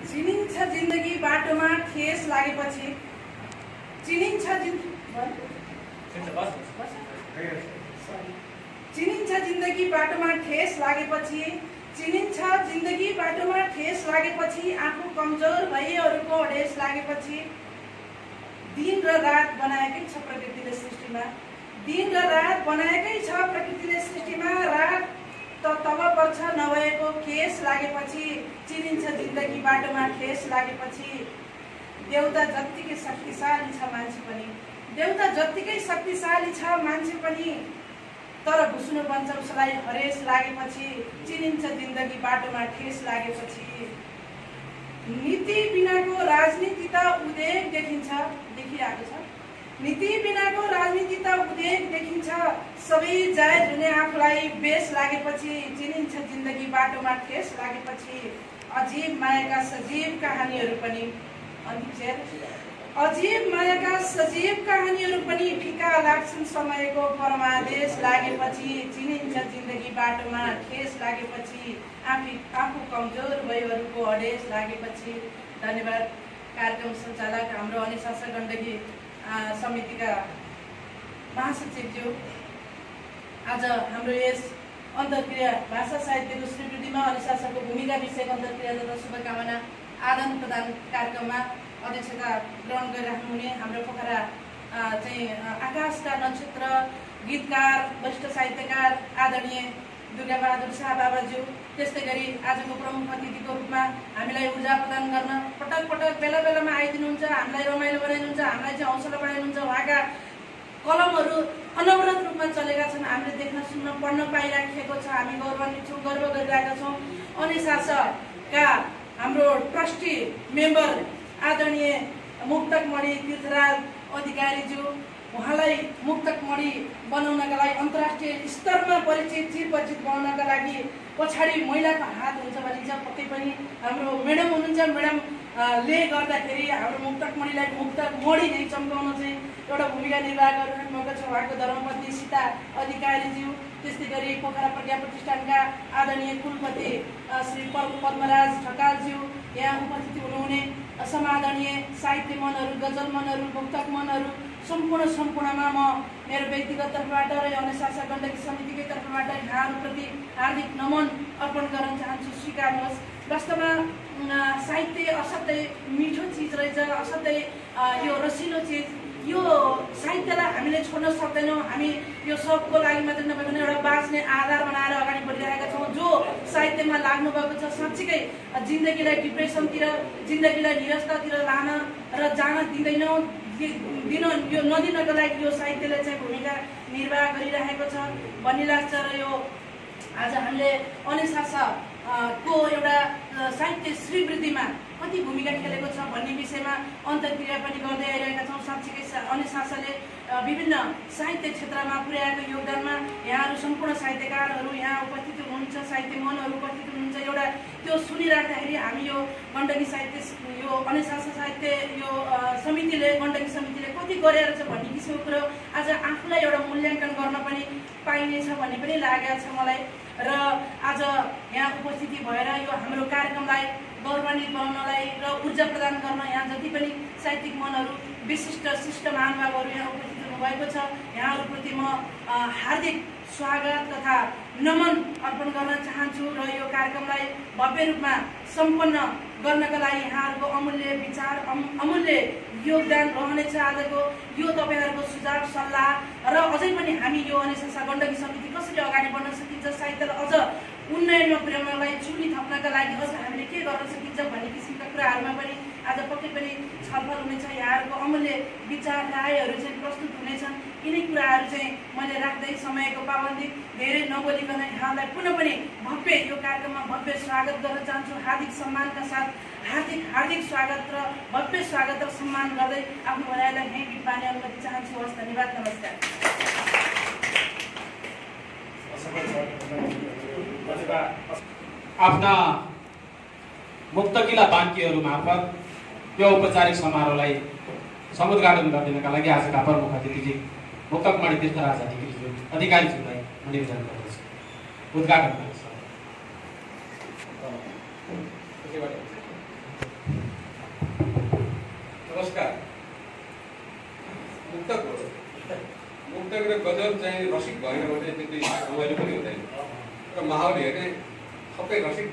चिनिन्छ जिन्दगी बाटोमा ठेस लागेपछि चिनिन्छ जिन्दगी बाटोमा ठेस लागेपछि आफू कमजोर भई अरूको अडेस लागेपछि दिन र रात बनाएकै छ प्रकृतिले सृष्टिमा रात त तब पर्छ नभएको केस लागेपछि चिनिन्छ जिन्दगी बाटोमा ठेस लागेपछि देउता जत्तिकै शक्तिशाली छ मान्छे पनि तर घुस्नु बन्छ उसलाई हरेस लागेपछि चिनिन्छ जिन्दगी बाटोमा ठेस लागेपछि नीति बिनाको राजनीति त उदेक देखिरहेको छ नीति बिनाको राजनीति त उदेक देखिन्छ सबै जायज हुने आफूलाई बेस लागेपछि चिनिन्छ जिन्दगी बाटोमा ठेस लागेपछि अजीब मायाका सजीव कहानीहरू पनि फिका लाग्छन् समयको परमादेश लागेपछि चिनिन्छ जिन्दगी बाटोमा ठेस लागेपछि आफू कमजोर भएहरूको अडेस लागेपछि। धन्यवाद। कार्यक्रम सञ्चालक हाम्रो अनिशासा गण्डकी समितिका महासचिवज्यू, आज हाम्रो यस अन्तर्क्रिया भाषा साहित्यको स्वीकृतिमा अनिशासाको भूमिका विषयको अन्तर्क्रिया तथा शुभकामना आदान प्रदान कार्यक्रममा अध्यक्षता ग्रहण गरिराख्नुहुने हाम्रो पोखरा चाहिँ आकाशका नक्षत्र गीतकार वरिष्ठ साहित्यकार आदरणीय दुर्गाबहादुर शाह बाबाज्यू, त्यस्तै गरी आजको प्रमुख अतिथिको रूपमा हामीलाई ऊर्जा प्रदान गर्न पटक पटक बेला बेलामा आइदिनुहुन्छ, हामीलाई रमाइलो बनाइदिनुहुन्छ, हामीलाई चाहिँ हौसला बढाइदिनुहुन्छ। उहाँका कलमहरू अनवरत रूपमा चलेका छन्, हामीले देख्न सुन्न पढ्न पाइराखेको छ। हामी गौरवान्वित छौँ, गर्व गरिरहेका छौँ। अनिशासाका हाम्रो ट्रस्टी मेम्बर आदरणीय मुक्तकमणि तीर्थराज अधिकारीज्यू, उहाँलाई मुक्तकमणि बनाउनका लागि अन्तर्राष्ट्रिय स्तरमा चिरपरिचित बनाउनका लागि पछाडि महिलाको हात हुन्छ भनिन्छ। पक्कै पनि हाम्रो म्याडम हुनुहुन्छ, म्याडमले गर्दाखेरि हाम्रो मुक्तकमणिलाई मुक्तकमणि नै चम्काउन चाहिँ एउटा भूमिका निर्वाह गरिरहनु भएको छ उहाँको धर्मपत्नी सीता अधिकारीज्यू। त्यस्तै गरी पोखरा प्रज्ञा प्रतिष्ठानका आदरणीय कुलपति श्री पद्मराज ढकालज्यू यहाँ उपस्थित हुनुहुने समादरणीय साहित्य मनहरू, गजल मनहरू, मुक्तक मनहरू सम्पूर्णमा म मेरो व्यक्तिगत तर्फबाट र अनिशासा गण्डकी समितिकै तर्फबाट यहाँहरूप्रति हार्दिक नमन अर्पण गर्न चाहन्छु। स्वीकार्नुहोस्। वास्तवमा साहित्य असाध्यै मिठो चिज रहेछ, असाध्यै यो रसिलो चिज। यो साहित्यलाई हामीले छोड्न सक्दैनौँ। हामी यो सबको लागि मात्रै नभइकन एउटा बाँच्ने आधार बनाएर अगाडि बढिरहेका छौँ। जो साहित्यमा लाग्नु भएको छ साँच्चीकै जिन्दगीलाई डिप्रेसनतिर, जिन्दगीलाई निरस्तातिर लान र जान दिँदैनौँ, यो नदिनको लागि यो साहित्यले चाहिँ भूमिका निर्वाह गरिरहेको छ भन्ने लाग्छ। र यो आज हामीले अनिशासा को एउटा साहित्य श्रीवृद्धिमा कति भूमिका खेलेको छ भन्ने विषयमा अन्तर्क्रिया पनि गर्दै आइरहेका छौँ। साँच्चीकै अनिशासाले विभिन्न साहित्य क्षेत्रमा पुर्याएको योगदानमा यहाँहरू सम्पूर्ण साहित्यकारहरू यहाँ उपस्थित हुनुहुन्छ, साहित्य मनहरू उपस्थित हुनुहुन्छ। एउटा त्यो सुनिराख्दाखेरि हामी यो गण्डकी साहित्य, यो अनिशासा साहित्य यो समितिले, गण्डकी समितिले कति गरेर छ भन्ने किसिमको कुरो आज आफूलाई एउटा मूल्याङ्कन गर्न पनि पाइनेछ भन्ने पनि लागेको छ मलाई। र आज यहाँ उपस्थिति भएर यो हाम्रो कार्यक्रमलाई गौरवान्वित बनाउनलाई र ऊर्जा प्रदान गर्न यहाँ जति पनि साहित्यिक मनहरू, विशिष्ट शिष्ट महानुभावहरू यहाँ उपस्थित हुनुभएको छ, यहाँहरूप्रति म हार्दिक स्वागत तथा नमन अर्पण गर्न चाहन्छु। र यो कार्यक्रमलाई भव्य रूपमा सम्पन्न गर्नका लागि यहाँहरूको अमूल्य विचार, अमूल्य योगदान रहनेछ। आजको यो तपाईँहरूको सुझाव सल्लाह र अझै पनि हामी यो अनिशासा गण्डकी समिति कसरी अगाडि बढ्न सकिन्छ, साहित्यलाई अझ उन्नयनमा पुर्याउनलाई चुली थप्नका लागि अझ हामीले के गर्न सकिन्छ भन्ने किसिमका कुराहरूमा पनि आज पक्कै पनि छलफल हुनेछ। यहाँहरूको अमूल्य विचार रायहरू चाहिँ प्रस्तुत हुनेछन्। यिनै कुराहरू चाहिँ मैले राख्दै समयको पाबन्दी धेरै नबोलिकन यहाँलाई पुनः पनि भव्य यो कार्यक्रममा भव्य स्वागत गर्न चाहन्छु। हार्दिक सम्मानका साथ हार्दिक स्वागत र भव्य स्वागत र सम्मान गर्दै आफ्नो भनाइलाई यहीँ बिताउने अनुमति चाहन्छु। हस्, धन्यवाद, नमस्कार। आफ्ना मुक्तकिला बान्कीहरू मार्फत यो औपचारिक समारोहलाई समुद्घाटन गरिदिनका लागि आजका प्रमुख अतिथि मुक्तकमणि तीर्थराज अधिकारीज्यूलाई म निवेदन गर्दछु। उद्घाटन गर्नुहोस्। नमस्कार। मुक्तक हो। मुक्तक र गजल चाहिँ रसिक भएन भने त्यति रमाइलो पनि हुँदैन। र माहौल हेर्ने सबै रसिक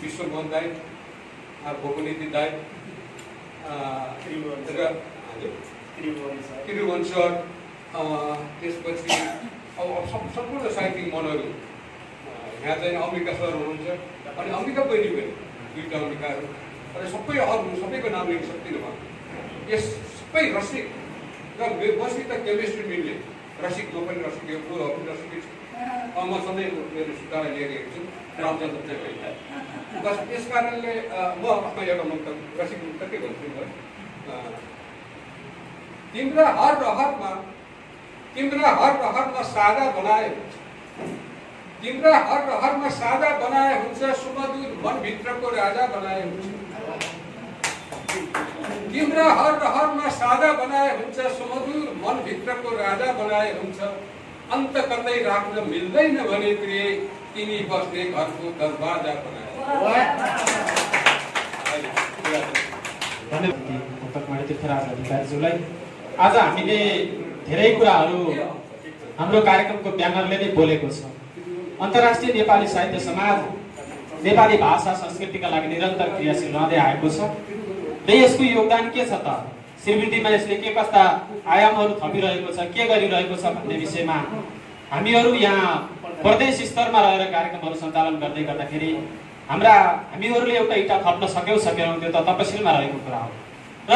विश्वमोहन दाई, भोकुनीति दाई, त्रिभुवन सर, त्यसपछि अब सम्पूर्ण साहित्यिक मनहरू यहाँ चाहिँ अम्बिका सर हुनुहुन्छ, अनि अम्बिका बहिनी पनि दुईवटा अम्बिकाहरू, अनि सबै अरू सबैको नाम लिन सक्दिनँ म। यस सबै रसिक र मसित केमिस्ट्री मिल्ने रसिक, म पनि रसिक, यो पनि रसिकै छु। म सधैँ मेरो सुधार लिएर हेर्छु, रामचन्द्र चाहिँ होइन। बस यस कारणले म आफ्नो एउटा मुक्तक रसिक मुक्तकै भन्छु है। तिम्रा हर रहरमा सादा बनाए, तिम्रा हर रहरमा सादा बनाए हुन्छ, सुमधुर मनभित्रको राजा बनाए हुन्छ। तिम्रा हर रहरमा सादा बनाए हुन्छ, सुमधुर मनभित्रको राजा बनाए हुन्छ। अन्त कतै राख्न मिल्दैन भने प्रिय, तिमी बस्ने घरको दरवाजा बनाए। धन्यवाद तीर्थराज अधिकारीज्यूलाई। आज हामीले धेरै कुराहरू हाम्रो कार्यक्रमको ब्यानरले नै बोलेको छ। अन्तर्राष्ट्रिय नेपाली साहित्य समाज नेपाली भाषा संस्कृतिका लागि निरन्तर क्रियाशील रहँदै आएको छ र यसको योगदान के छ त, श्रीवृद्धिमा यसले के कस्ता आयामहरू थपिरहेको छ, के गरिरहेको छ भन्ने विषयमा हामीहरू यहाँ प्रदेश स्तरमा रहेर कार्यक्रमहरू सञ्चालन गर्दै गर्दाखेरि हामीहरूले एउटा इँटा थप्न सकेनौँ, त्यो त तपसिलमा रहेको कुरा हो। र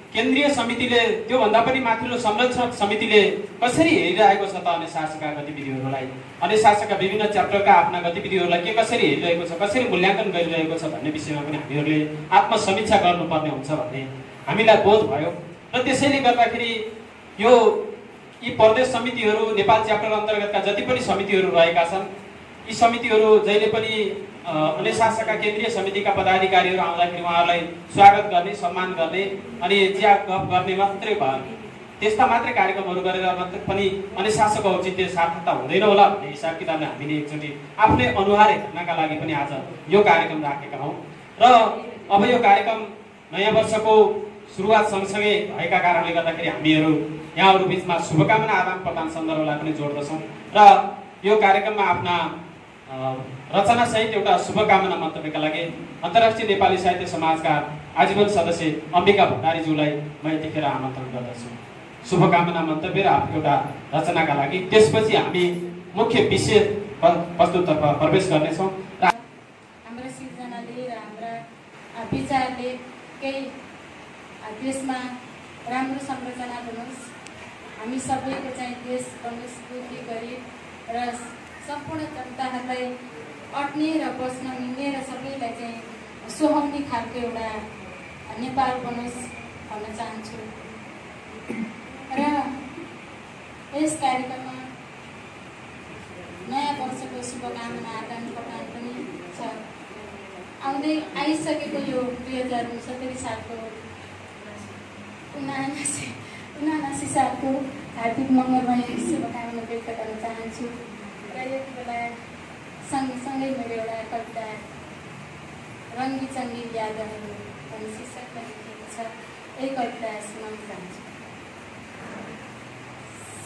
केन्द्रीय समितिले, त्योभन्दा पनि माथिल्लो संरक्षक समितिले कसरी हेरिरहेको छ त अनुशासनका गतिविधिहरूलाई, अनुशासनका विभिन्न च्याप्टरका आफ्ना गतिविधिहरूलाई के कसरी हेरिरहेको छ, कसरी मूल्याङ्कन गरिरहेको छ भन्ने विषयमा पनि हामीहरूले आत्मसमीक्षा गर्नुपर्ने हुन्छ भन्ने हामीलाई बोध भयो। र त्यसैले गर्दाखेरि यी प्रदेश समितिहरू, नेपाल च्याप्टर अन्तर्गतका जति पनि समितिहरू रहेका छन्, यी समितिहरू जहिले पनि अनुशासनका केन्द्रीय समितिका पदाधिकारीहरू आउँदाखेरि उहाँहरूलाई स्वागत गर्ने, सम्मान गर्ने अनि चिया गफ गर्ने मात्रै भयो। त्यस्ता मात्रै कार्यक्रमहरू गरेर मात्रै पनि अनुशासनको औचित्य सार्थकता हुँदैन होला भन्ने हिसाब किताबले हामीले एकचोटि आफ्नै अनुहार हेर्नका लागि पनि आज यो कार्यक्रम राखेका हौँ। र अब यो कार्यक्रम नयाँ वर्षको सुरुवात सँगसँगै भएका कारणले गर्दाखेरि हामीहरू यहाँहरू बिचमा शुभकामना आदान प्रदान सन्दर्भलाई पनि जोड्दछौँ र यो कार्यक्रममा आफ्ना रचनासहित एउटा शुभकामना मन्तव्यका लागि अन्तर्राष्ट्रिय नेपाली साहित्य समाजका आजीवन सदस्य अम्बिका भण्डारीज्यूलाई म यतिखेर आमन्त्रण गर्दछु शुभकामना मन्तव्य र आफ्नो एउटा रचनाका लागि। त्यसपछि हामी मुख्य विषय वस्तुतर्फ प्रवेश गर्नेछौँ। हाम्रा सिर्जनाले र हाम्रा विचारले केही देशमा राम्रो संरचना बनोस्, हामी सबैको चाहिँ देश बनोस्, दुखी गरिब र सम्पूर्ण जनताहरूलाई अट्ने र बस्न मिल्ने र सबैलाई चाहिँ सुहाउने खालको एउटा नेपाल बनोस् भन्न चाहन्छु। र यस कार्यक्रममा नयाँ वर्षको शुभकामना आदान प्रदान पनि छ। आउँदै आइसकेको यो 2069 सालको 79 सालको हार्दिक मङ्गलमय शुभकामना व्यक्त गर्न चाहन्छु। र यति बेला सँगसँगै मेरो एउटा कविता रङ्गी चङ्गी यादहरू भन्ने शीर्षकमा लेखिएको छ। यही कविता सुनाउन चाहन्छु।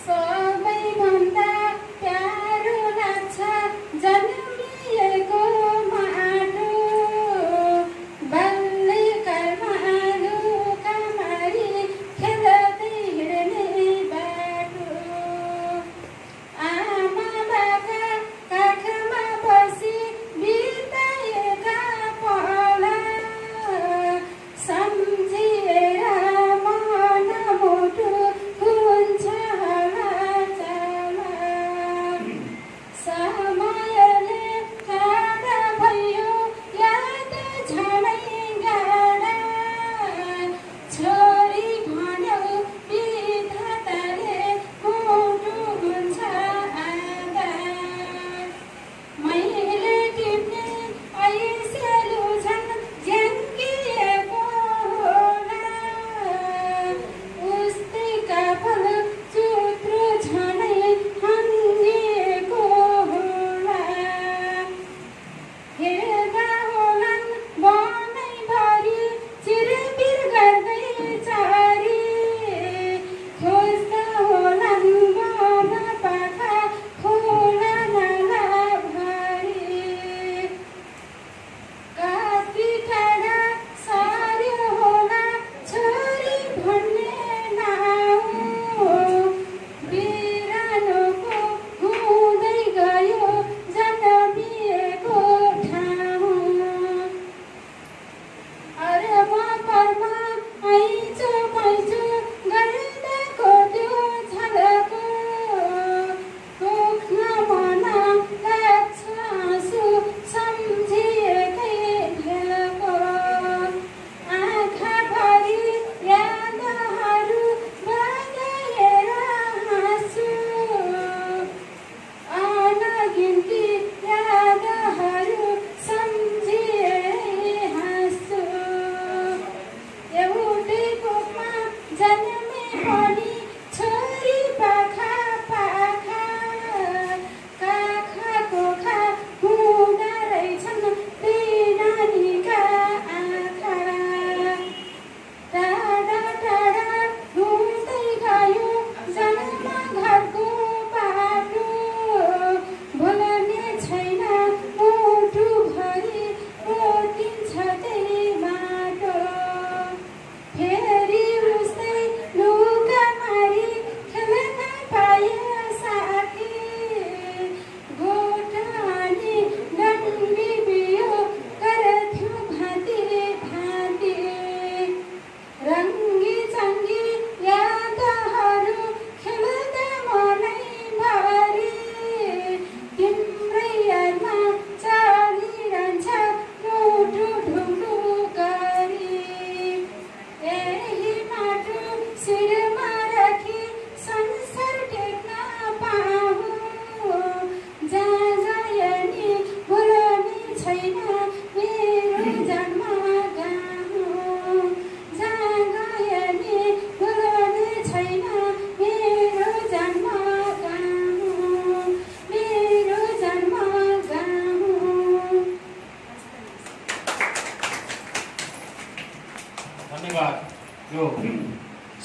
सबैभन्दा प्यारो लाग्छ जन्मिएको माटो, बाल्यकालमा लुकामारी खेल्दै हिँड्ने बाटो, आमा बाबा काखमा बसी बिताएका पल सम्झिएर मन मुटु हुन्छ होला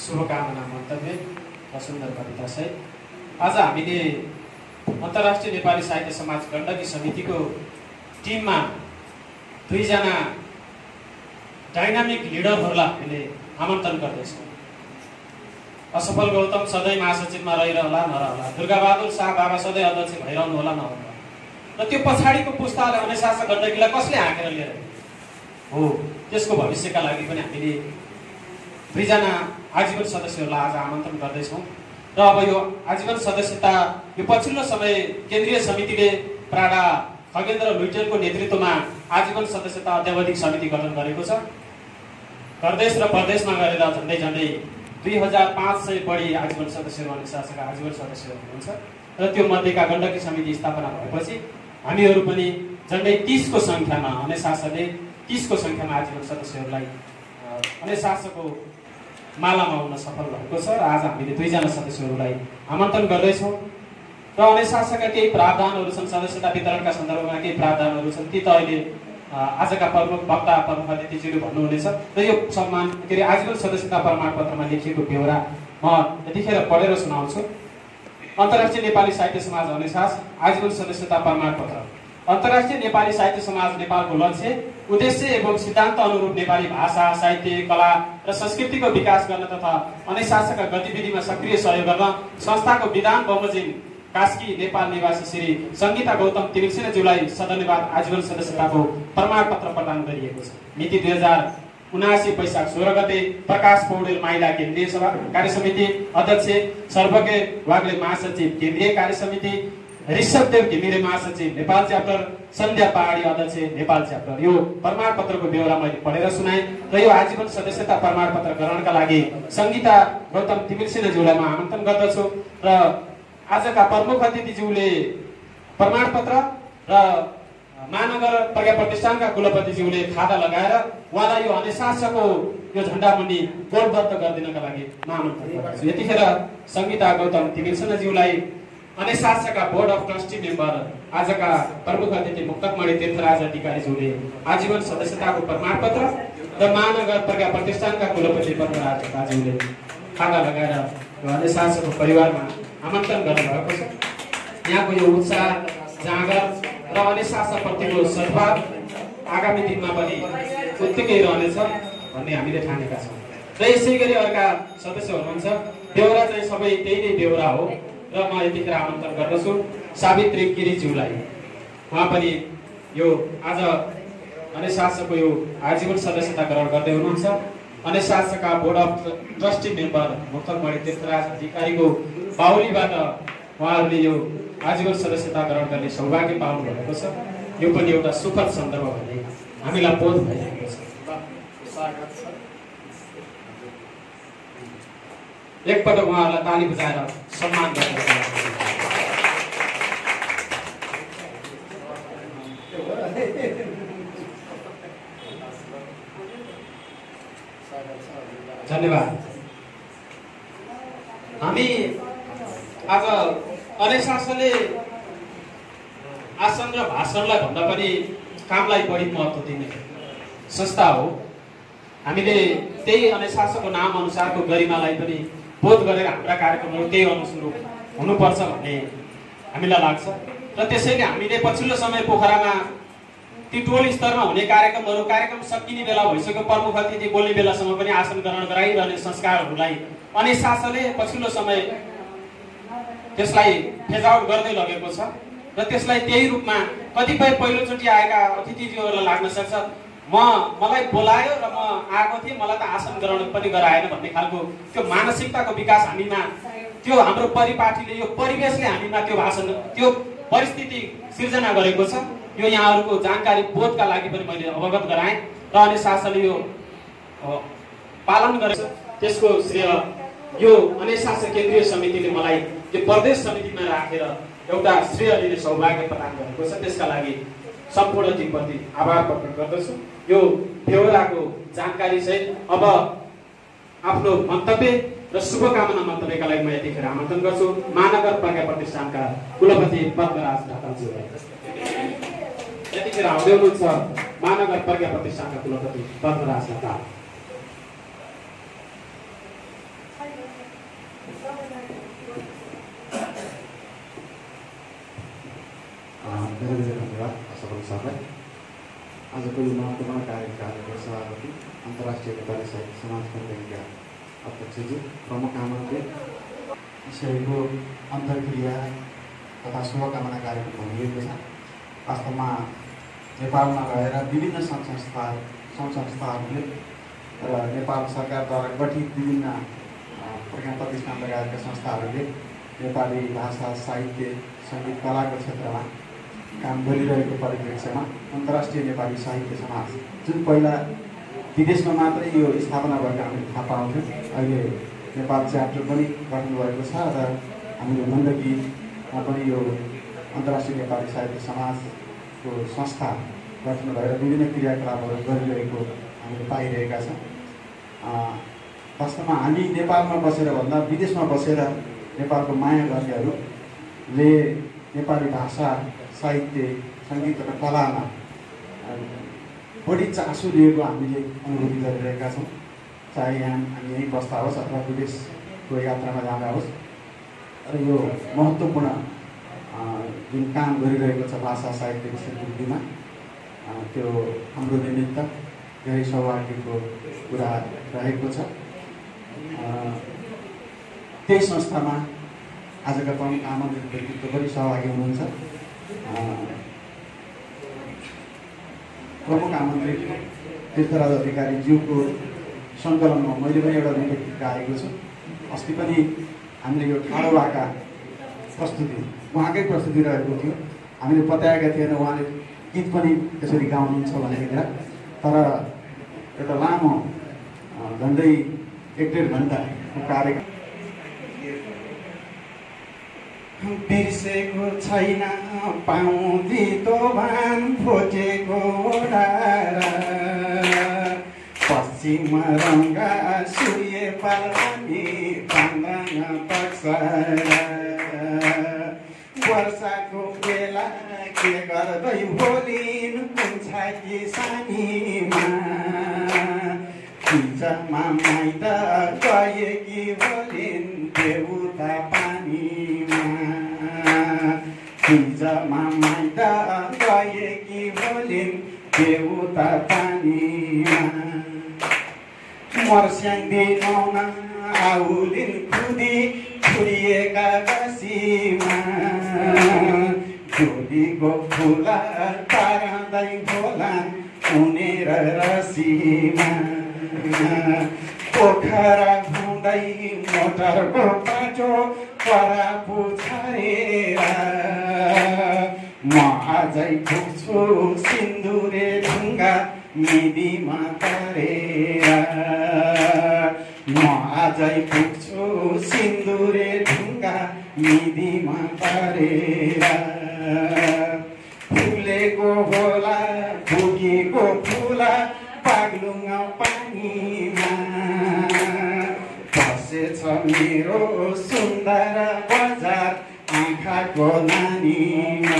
शुभकामना मन्तव्य र सुन्दर कविता सहित आज हामीले अन्तर्राष्ट्रिय नेपाली साहित्य समाज गण्डकी समितिको टिममा 2 जना डाइनामिक लिडरहरूलाई हामीले आमन्त्रण गर्दैछौँ। असफल गौतम सधैँ महासचिवमा रहिरहला नरहला, दुर्गाबहादुर शाह बाबा सधैँ अध्यक्ष भइरहनु होला नहोला, र त्यो पछाडिको पुस्ताले अनुशासन गण्डकीलाई कसले हाँकेर लिएर हो त्यसको भविष्यका लागि पनि हामीले 2 जना आजीवन सदस्यहरूलाई आज आमन्त्रण गर्दैछौँ। र अब यो आजीवन सदस्यता यो पछिल्लो समय केन्द्रीय समितिले प्राडा खगेन्द्र लुइटेलको नेतृत्वमा आजीवन सदस्यता अध्यावधिक समिति गठन गरेको छ। प्रदेश र प्रदेशमा गरेर झन्डै झन्डै 2500 बढी आजीवन सदस्यहरू अनुशासनका आजीवन सदस्यहरू हुनुहुन्छ र त्यो मध्येका गण्डकी समिति स्थापना भएपछि हामीहरू पनि झन्डै 30 को सङ्ख्यामा अनुशासनले 30 को सङ्ख्यामा आजीवन सदस्यहरूलाई अनुशासनको मालामा हुन सफल भएको छ र आज हामीले 2 जना सदस्यहरूलाई आमन्त्रण गर्दैछौँ। र अनुशासनका केही प्रावधानहरू छन्, सदस्यता वितरणका सन्दर्भमा केही प्रावधानहरू छन्, ती त अहिले आजका प्रमुख वक्ता प्रमुख अतिथिज्यूले भन्नुहुनेछ। र यो सम्मान के अरे आजीवन सदस्यता प्रमाणपत्रमा लेखिएको ब्यौरा म यतिखेर पढेर सुनाउँछु। अन्तर्राष्ट्रिय नेपाली साहित्य समाज अनुशास आजीवन सदस्यता प्रमाणपत्र। अन्तर्राष्ट्रिय नेपाली साहित्य समाज नेपालको लक्ष्य, उद्देश्य एवं सिद्धान्त अनुरूप नेपाली भाषा, साहित्य, कला र संस्कृतिको विकास गर्न तथा अनुशासनका गतिविधिमा सक्रिय सहयोग गर्न संस्थाको विधान बमोजिम कास्की नेपाल निवासी श्री सङ्गीता गौतम तिमिलसिंहज्यूलाई सदस्यवाद आजीवन सदस्यताको प्रमाणपत्र प्रदान गरिएको छ। मिति 2079 वैशाख 16 गते प्रकाश पौडेल माइला केन्द्रीय सभा कार्य समिति अध्यक्ष, सर्वज्ञ वाग्ले महासचिव केन्द्रीय कार्य समिति, ऋषभदेव घिमिरे महासचिव नेपाल च्याप्टर, सन्ध्या पहाडी अध्यक्ष नेपाल च्याप्टर। यो प्रमाणपत्रको ब्यौरा मैले पढेर सुनाएँ र यो आजीवन सदस्यता प्रमाणपत्र ग्रहणका लागि सङ्गीता गौतम तिमिलसिंहज्यूलाई म आमन्त्रण गर्दछु र आजका प्रमुख अतिथिज्यूले प्रमाणपत्र र महानगर प्रज्ञा प्रतिष्ठानका कुलपतिज्यूले खादा लगाएर उहाँलाई यो अनुशासनको यो झण्डामुनि गोठबद्ध गरिदिनका लागि म आमन्त्रण गर्दछु। यतिखेर सङ्गीता गौतम तिमिलसिंहज्यूलाई अनुशासनका बोर्ड अफ ट्रस्टी मेम्बर आजका प्रमुख अतिथि मुक्तकमणि तीर्थराज अधिकारीज्यूले आजीवन सदस्यताको प्रमाणपत्र र महानगर प्रज्ञा प्रतिष्ठानका कुलपति पद्मराज दाजुले खादा लगाएर अनुशासनको परिवारमा आमन्त्रण गर्नुभएको छ। यहाँको यो उत्साह, जाँगर र अनुशासनप्रतिको सद्भाव आगामी दिनमा पनि उत्तिकै रहनेछ भन्ने हामीले ठानेका छौँ। र यसै गरी अर्का सदस्य हुनुहुन्छ, ब्यौरा चाहिँ सबै त्यही नै ब्यौरा हो र म यतिखेर आमन्त्रण गर्दछु सावित्री गिरिज्यूलाई। उहाँ पनि यो आज अनुशासनको यो आजीवन सदस्यता ग्रहण गर्दै हुनुहुन्छ। अनुशासनका बोर्ड अफ ट्रस्टी मेम्बर मुक्तकमणि तीर्थराज अधिकारीको बाहुलीबाट उहाँहरूले यो आजीवन सदस्यता ग्रहण गर्ने सौभाग्य पाउनु भएको छ। यो पनि एउटा सुखद सन्दर्भ भन्ने हामीलाई बोध भइरहेको छ। एकपटक उहाँहरूलाई ताली बजाएर सम्मान गर्नु। धन्यवाद। हामी आज अनुशासनले आसन र भाषणलाई भन्दा पनि कामलाई बढी महत्त्व दिने संस्था हो। हामीले त्यही अनुशासनको नाम अनुसारको गरिमालाई पनि बोध गरेर हाम्रा कार्यक्रमहरू त्यही अनुरूप हुनुपर्छ भन्ने हामीलाई लाग्छ र त्यसैले हामीले पछिल्लो समय पोखरामा ती टोल स्तरमा हुने कार्यक्रम सकिने बेला भइसक्यो, प्रमुख अतिथि बोल्ने बेलासम्म पनि आसन ग्रहण गराइरहने संस्कारहरूलाई अनुशासनले पछिल्लो समय त्यसलाई फेज आउट गर्दै लगेको छ र त्यसलाई त्यही रूपमा कतिपय पहिलोचोटि आएका अतिथिज्यूहरूलाई लाग्न सक्छ मलाई बोलायो र म आएको थिएँ, मलाई त आसन ग्रहण पनि गराएन भन्ने खालको त्यो मानसिकताको विकास हामीमा, त्यो हाम्रो परिपाटीले यो परिवेशले हामीमा त्यो भाषण त्यो परिस्थिति सिर्जना गरेको छ। यो यहाँहरूको जानकारी बोधका लागि पनि मैले अवगत गराएँ र अनुशासनले यो पालन गरेछ। त्यसको श्रेय यो अनुशासन केन्द्रीय समितिले मलाई यो प्रदेश समितिमा राखेर एउटा श्रेय लिने सौभाग्य प्रदान गरेको छ। त्यसका लागि सम्पूर्ण टिमप्रति आभार प्रकट गर्दछु। यो ब्यौराको जानकारी सहित अब आफ्नो मन्तव्य र शुभकामना मन्तव्यका लागि म यतिखेर आमन्त्रण गर्छु महानगर प्रज्ञा प्रतिष्ठानका कुलपति पद्मराज ढकालज्यूलाई। यतिखेर आउँदै हुनुहुन्छ महानगर प्रज्ञा प्रतिष्ठानका कुलपति पद्मराज ढकाल। धन्यवाद सबै सरलाई। आजको यो महत्त्वपूर्ण कार्यक्रमको सभापति अन्तर्राष्ट्रिय नेपाली साहित्य समाज केन्द्रका अध्यक्षज्यू प्रमुख आमन्त्रित विषयको अन्तर्क्रिया तथा शुभकामना कार्यक्रम भनिएको छ। वास्तवमा नेपालमा रहेर विभिन्न संस्थाहरूले र नेपाल सरकारद्वारा गठित विभिन्न प्रज्ञा प्रतिष्ठान लगायतका संस्थाहरूले नेपाली भाषा साहित्य सङ्गीत कलाको क्षेत्रमा काम गरिरहेको परिप्रेक्ष्यमा अन्तर्राष्ट्रिय नेपाली साहित्य समाज जुन पहिला विदेशमा मात्रै यो स्थापना भएको हामीले थाहा पाउँथ्यौँ, अहिले नेपाल च्याप्टर पनि गठन भएको छ र हामीले गण्डकीमा पनि यो अन्तर्राष्ट्रिय नेपाली साहित्य समाजको संस्था गठन भएर विभिन्न क्रियाकलापहरू गरिरहेको हामीले पाइरहेका छौँ। वास्तवमा हामी नेपालमा बसेर भन्दा विदेशमा बसेर नेपालको माया गर्नेहरूले नेपाली भाषा साहित्य सङ्गीत र कलामा बढी चासो लिएको हामीले अनुभूति गरिरहेका छौँ। चाहे हामी यहीँ बस्दा होस् अथवा विदेशको यात्रामा जाँदा होस् र यो महत्त्वपूर्ण जुन काम गरिरहेको छ भाषा साहित्य स्वीकृतिमा त्यो हाम्रो निमित्त धेरै सौभाग्यको कुरा रहेको छ। त्यही संस्थामा आजका प्रमुख आमन्त्रित व्यक्तित्व पनि सहभागी हुनुहुन्छ। प्रमुख आमन्त्रित तीर्थराज अधिकारीज्यूको सङ्कलनमा मैले पनि एउटा गीत गाएको छु। अस्ति पनि हामीले यो ठाडो भाका प्रस्तुति उहाँकै प्रस्तुति रहेको थियो। हामीले बताएका थिएन उहाँले गीत पनि त्यसरी गाउनुहुन्छ भनेर, तर एउटा लामो झन्डै 1.5 घन्टाको कार्यक्रम बिर्सेको छैन पाउँदी तोभान फुटेको डाँडा पश्चिम रङ्गा सूर्य पानी पाङ्गाङ पक्सरा वर्षाको बेला के गर्दै होलिन् कुन्छाकी सानीमा हिजमा माइत गएकी होलिन् देउता पानीमा हिजमा माइत गएकी होलिन् देउता पानीमा मर्स्याङ्दिन आउलिन् खुदी खुडिएका बसीमा जोडीको फुला ताराँदै भोलान् उनेर रसीमा पोखरा घुम्दै मोटरको पाटो परापु छरेर म आजै पुग्छु सिन्दुरे ढुङ्गा मिदीमा तरेर म आजै पुग्छु सिन्दुरे ढुङ्गा मिदीमा तरेर फुलेको होला फुकेको फुला बाग्लुङ पानीमा बसेछ मेरो सुन्दर बजार आँखाको नानीमा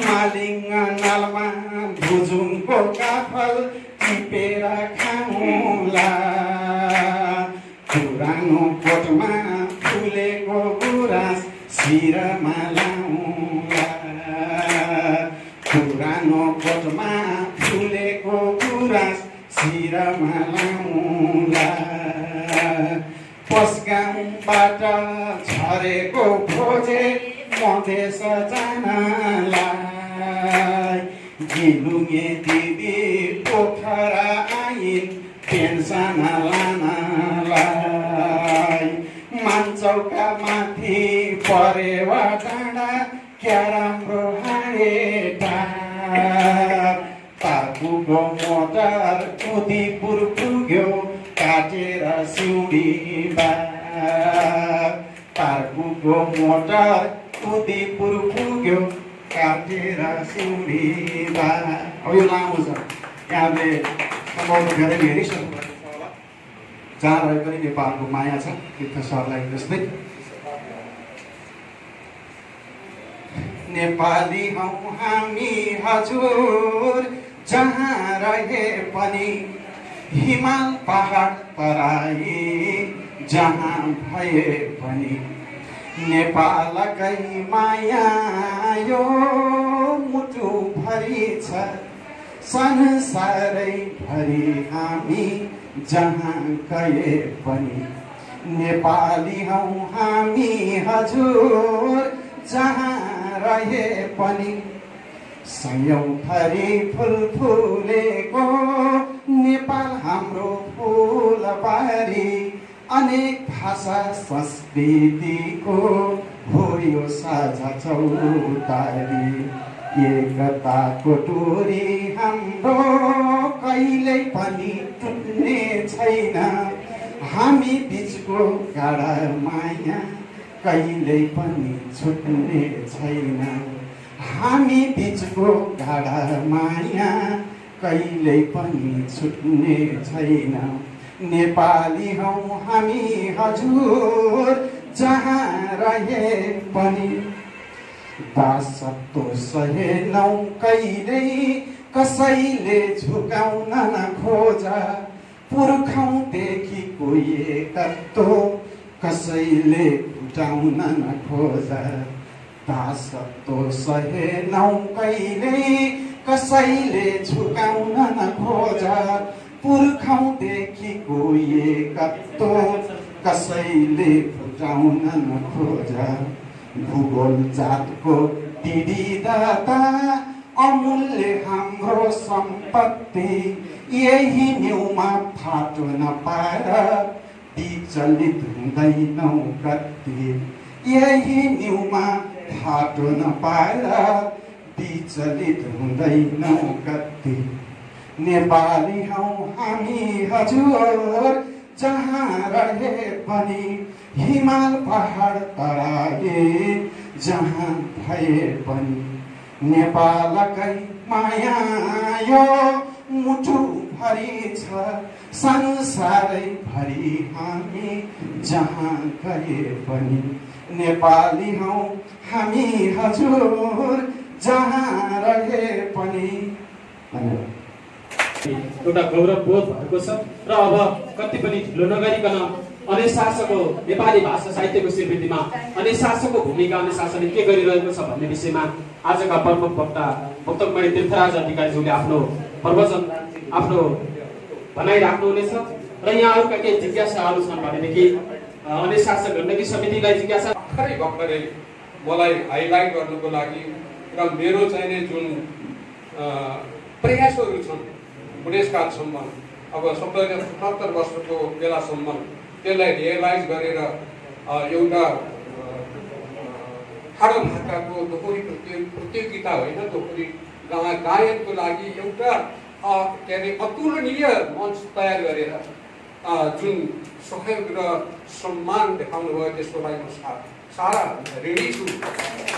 मालिङ नलमा भुजुङको काफल टिपेर खाउँला पुरानो कोटमा फुलेको गुराँस शिरमा लाउँला पुरानो कोटमा फुलेको गुराँस शिरमा लाउँला पस्गाउँबाट झरेको खोजे मधेस जानलाई गिलुङ्गे दिदी पोखरा आइन् पेन्सन लानलाई मान्छौका माथि परेवा डाँडा क्या राम्रो हाडेटा तारपुको मोटर उदयपुर पुग्यो काटेर सिउँडीमा तारपुको मोटर उदयपुर पुग्यो काटेर सिउँडीमा। अब यो लामो छ, यहाँले सम्भवतः धेरै हेरिसक्नुभएको छ होला। जहाँ रहे पनि नेपालको माया छ तीर्थ सरलाई जस्तै नेपाली हौ हामी हजुर जहाँ रहे पनि हिमाल पहाड तराई जहाँ भए पनि नेपालकै माया यो मुटुभरि छ संसारै भरि हामी जहाँ गए पनि नेपाली हौ हामी हजुर जहाँ रहे पनि सयौं थरी फुल फुलेको नेपाल हाम्रो फुलबारी अनेक भाषा संस्कृतिको हो यो साझा चौतारी एकताको टोरी हाम्रो कहिल्यै पनि टुट्ने छैन हामी बीचको गाढा माया कहिल्यै पनि छुट्ने छैन हामी बीचको गाढा माया कहिल्यै पनि छुट्ने छैन नेपाली हौ हामी हजुर जहाँ रहे पनि दासत्व सहेनौ कहिल्यै कसैले झुकाउन नखोज पुर्खौँदेखि कोही एकत्व कसैले फुटाउन नखोज दासत्व सहेनौ कहिल्यै कसैले झुकाउन नखोज पुर्खौँदेखि कोही एकत्व कसैले फुटाउन नखोज भूगोल जातको विविधता अमूल्य हाम्रो सम्पत्ति यही न्यूमा फाटो नपाएर विचलित हुँदैनौ कति यही न्यूमा फाटो नपाएर विचलित हुँदैनौ कति नेपाली हौ हामी हजुर जहाँ रहे पनि हिमाल पहाड तराई जहाँ भए पनि नेपालकै माया यो मुटुभरि छ संसारै भरि हामी जहाँ गए पनि नेपाली हौ हामी हजुर जहाँ रहे पनि एउटा गौरव बोध भएको छ र अब कति पनि ढिलो नगरिकन अनुशासनको नेपाली भाषा साहित्यको स्वीकृतिमा अनुशासनको भूमिका अनुशासनले के गरिरहेको छ भन्ने विषयमा आजका प्रमुख वक्ता भक्तमणि तीर्थराज अधिकारीज्यूले आफ्नो प्रवचन आफ्नो भनाइ राख्नुहुनेछ र यहाँहरूका केही जिज्ञासाहरू छन् भनेदेखि अनुशासन गण्डकी समितिलाई जिज्ञासा भर्खरै मलाई हाइलाइट गर्नको लागि र मेरो चाहिँ जुन प्रयासहरू छन् बुढेसकालसम्म अब 70 वर्षको बेलासम्म त्यसलाई रियलाइज गरेर एउटा ठाडो भाकाको दोहोरी प्रतियोगिता होइन दोहोरी गायनको लागि एउटा के अरे अतुलनीय मञ्च तयार गरेर जुन सहयोग र सम्मान देखाउनु भयो त्यसको लागि म सारा ऋणी छु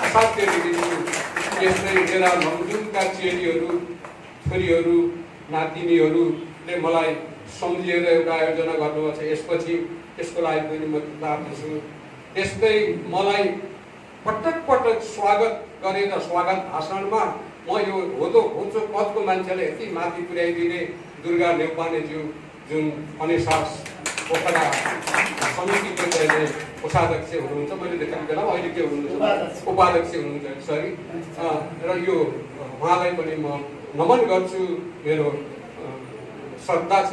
असाध्य ऋणी छु यसले मेरा लमजुङका चेलीहरू छोरीहरू नातिनीहरूले मलाई सम्झिएर एउटा आयोजना गर्नुभएको छ यसपछि त्यसको लागि पनि म कृतज्ञ छु त्यस्तै मलाई पटक पटक स्वागत गरेर स्वागत भाषणमा म यो होचो पदको मान्छेलाई यति माथि पुर्याइदिने दुर्गा नेउपानेज्यू जुन अनुशास पोखरा समितिको चाहिँ कोषाध्यक्ष हुनुहुन्छ मैले देखेको बेला अहिले के हुनुहुन्छ उपाध्यक्ष हुनुहुन्छ सरी र यो उहाँलाई पनि म नमन गर्छु मेरो श्रद्धा छ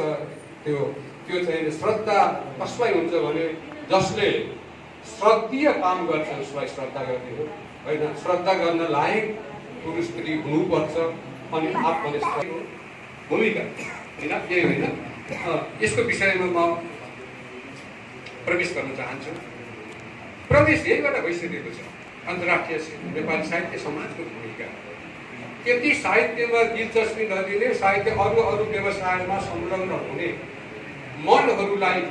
त्यो चाहिँ श्रद्धा कसलाई हुन्छ भने जसले श्रद्धेय काम गर्छ उसलाई श्रद्धा गर्ने हो होइन श्रद्धा गर्न लायक पुरुष स्त्री हुनुपर्छ अनि आत्मनिष्ठ भूमिका होइन यही होइन यसको विषयमा म प्रवेश गर्न चाहन्छु प्रवेश यहीबाट भइसकेको छ अन्तर्राष्ट्रिय नेपाली साहित्य समाजको भूमिका त्यति साहित्यमा दिलचस्पी नदिने साहित्य अरू व्यवसायमा संलग्न हुने मनहरूलाई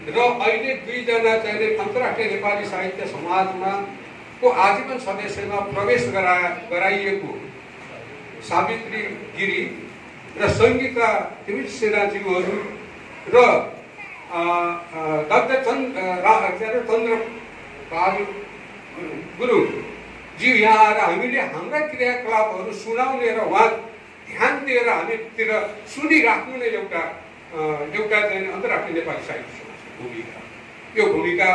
र अहिले 2 जना चाहिँ अन्तर्राष्ट्रिय नेपाली साहित्य समाजमा को आजीवन सदस्यमा प्रवेश गराइएको सावित्री गिरी र सङ्गीता तिमिल सेनाज्यूहरू र डाक्टर चन्द्र गुरुङ ज्यू यहाँ आएर हामीले हाम्रा क्रियाकलापहरू सुनाउने र उहाँ ध्यान दिएर हामीतिर सुनिराख्नु नै एउटा चाहिँ अन्तर्राष्ट्रिय नेपाली साहित्य समाजको भूमिका यो भूमिका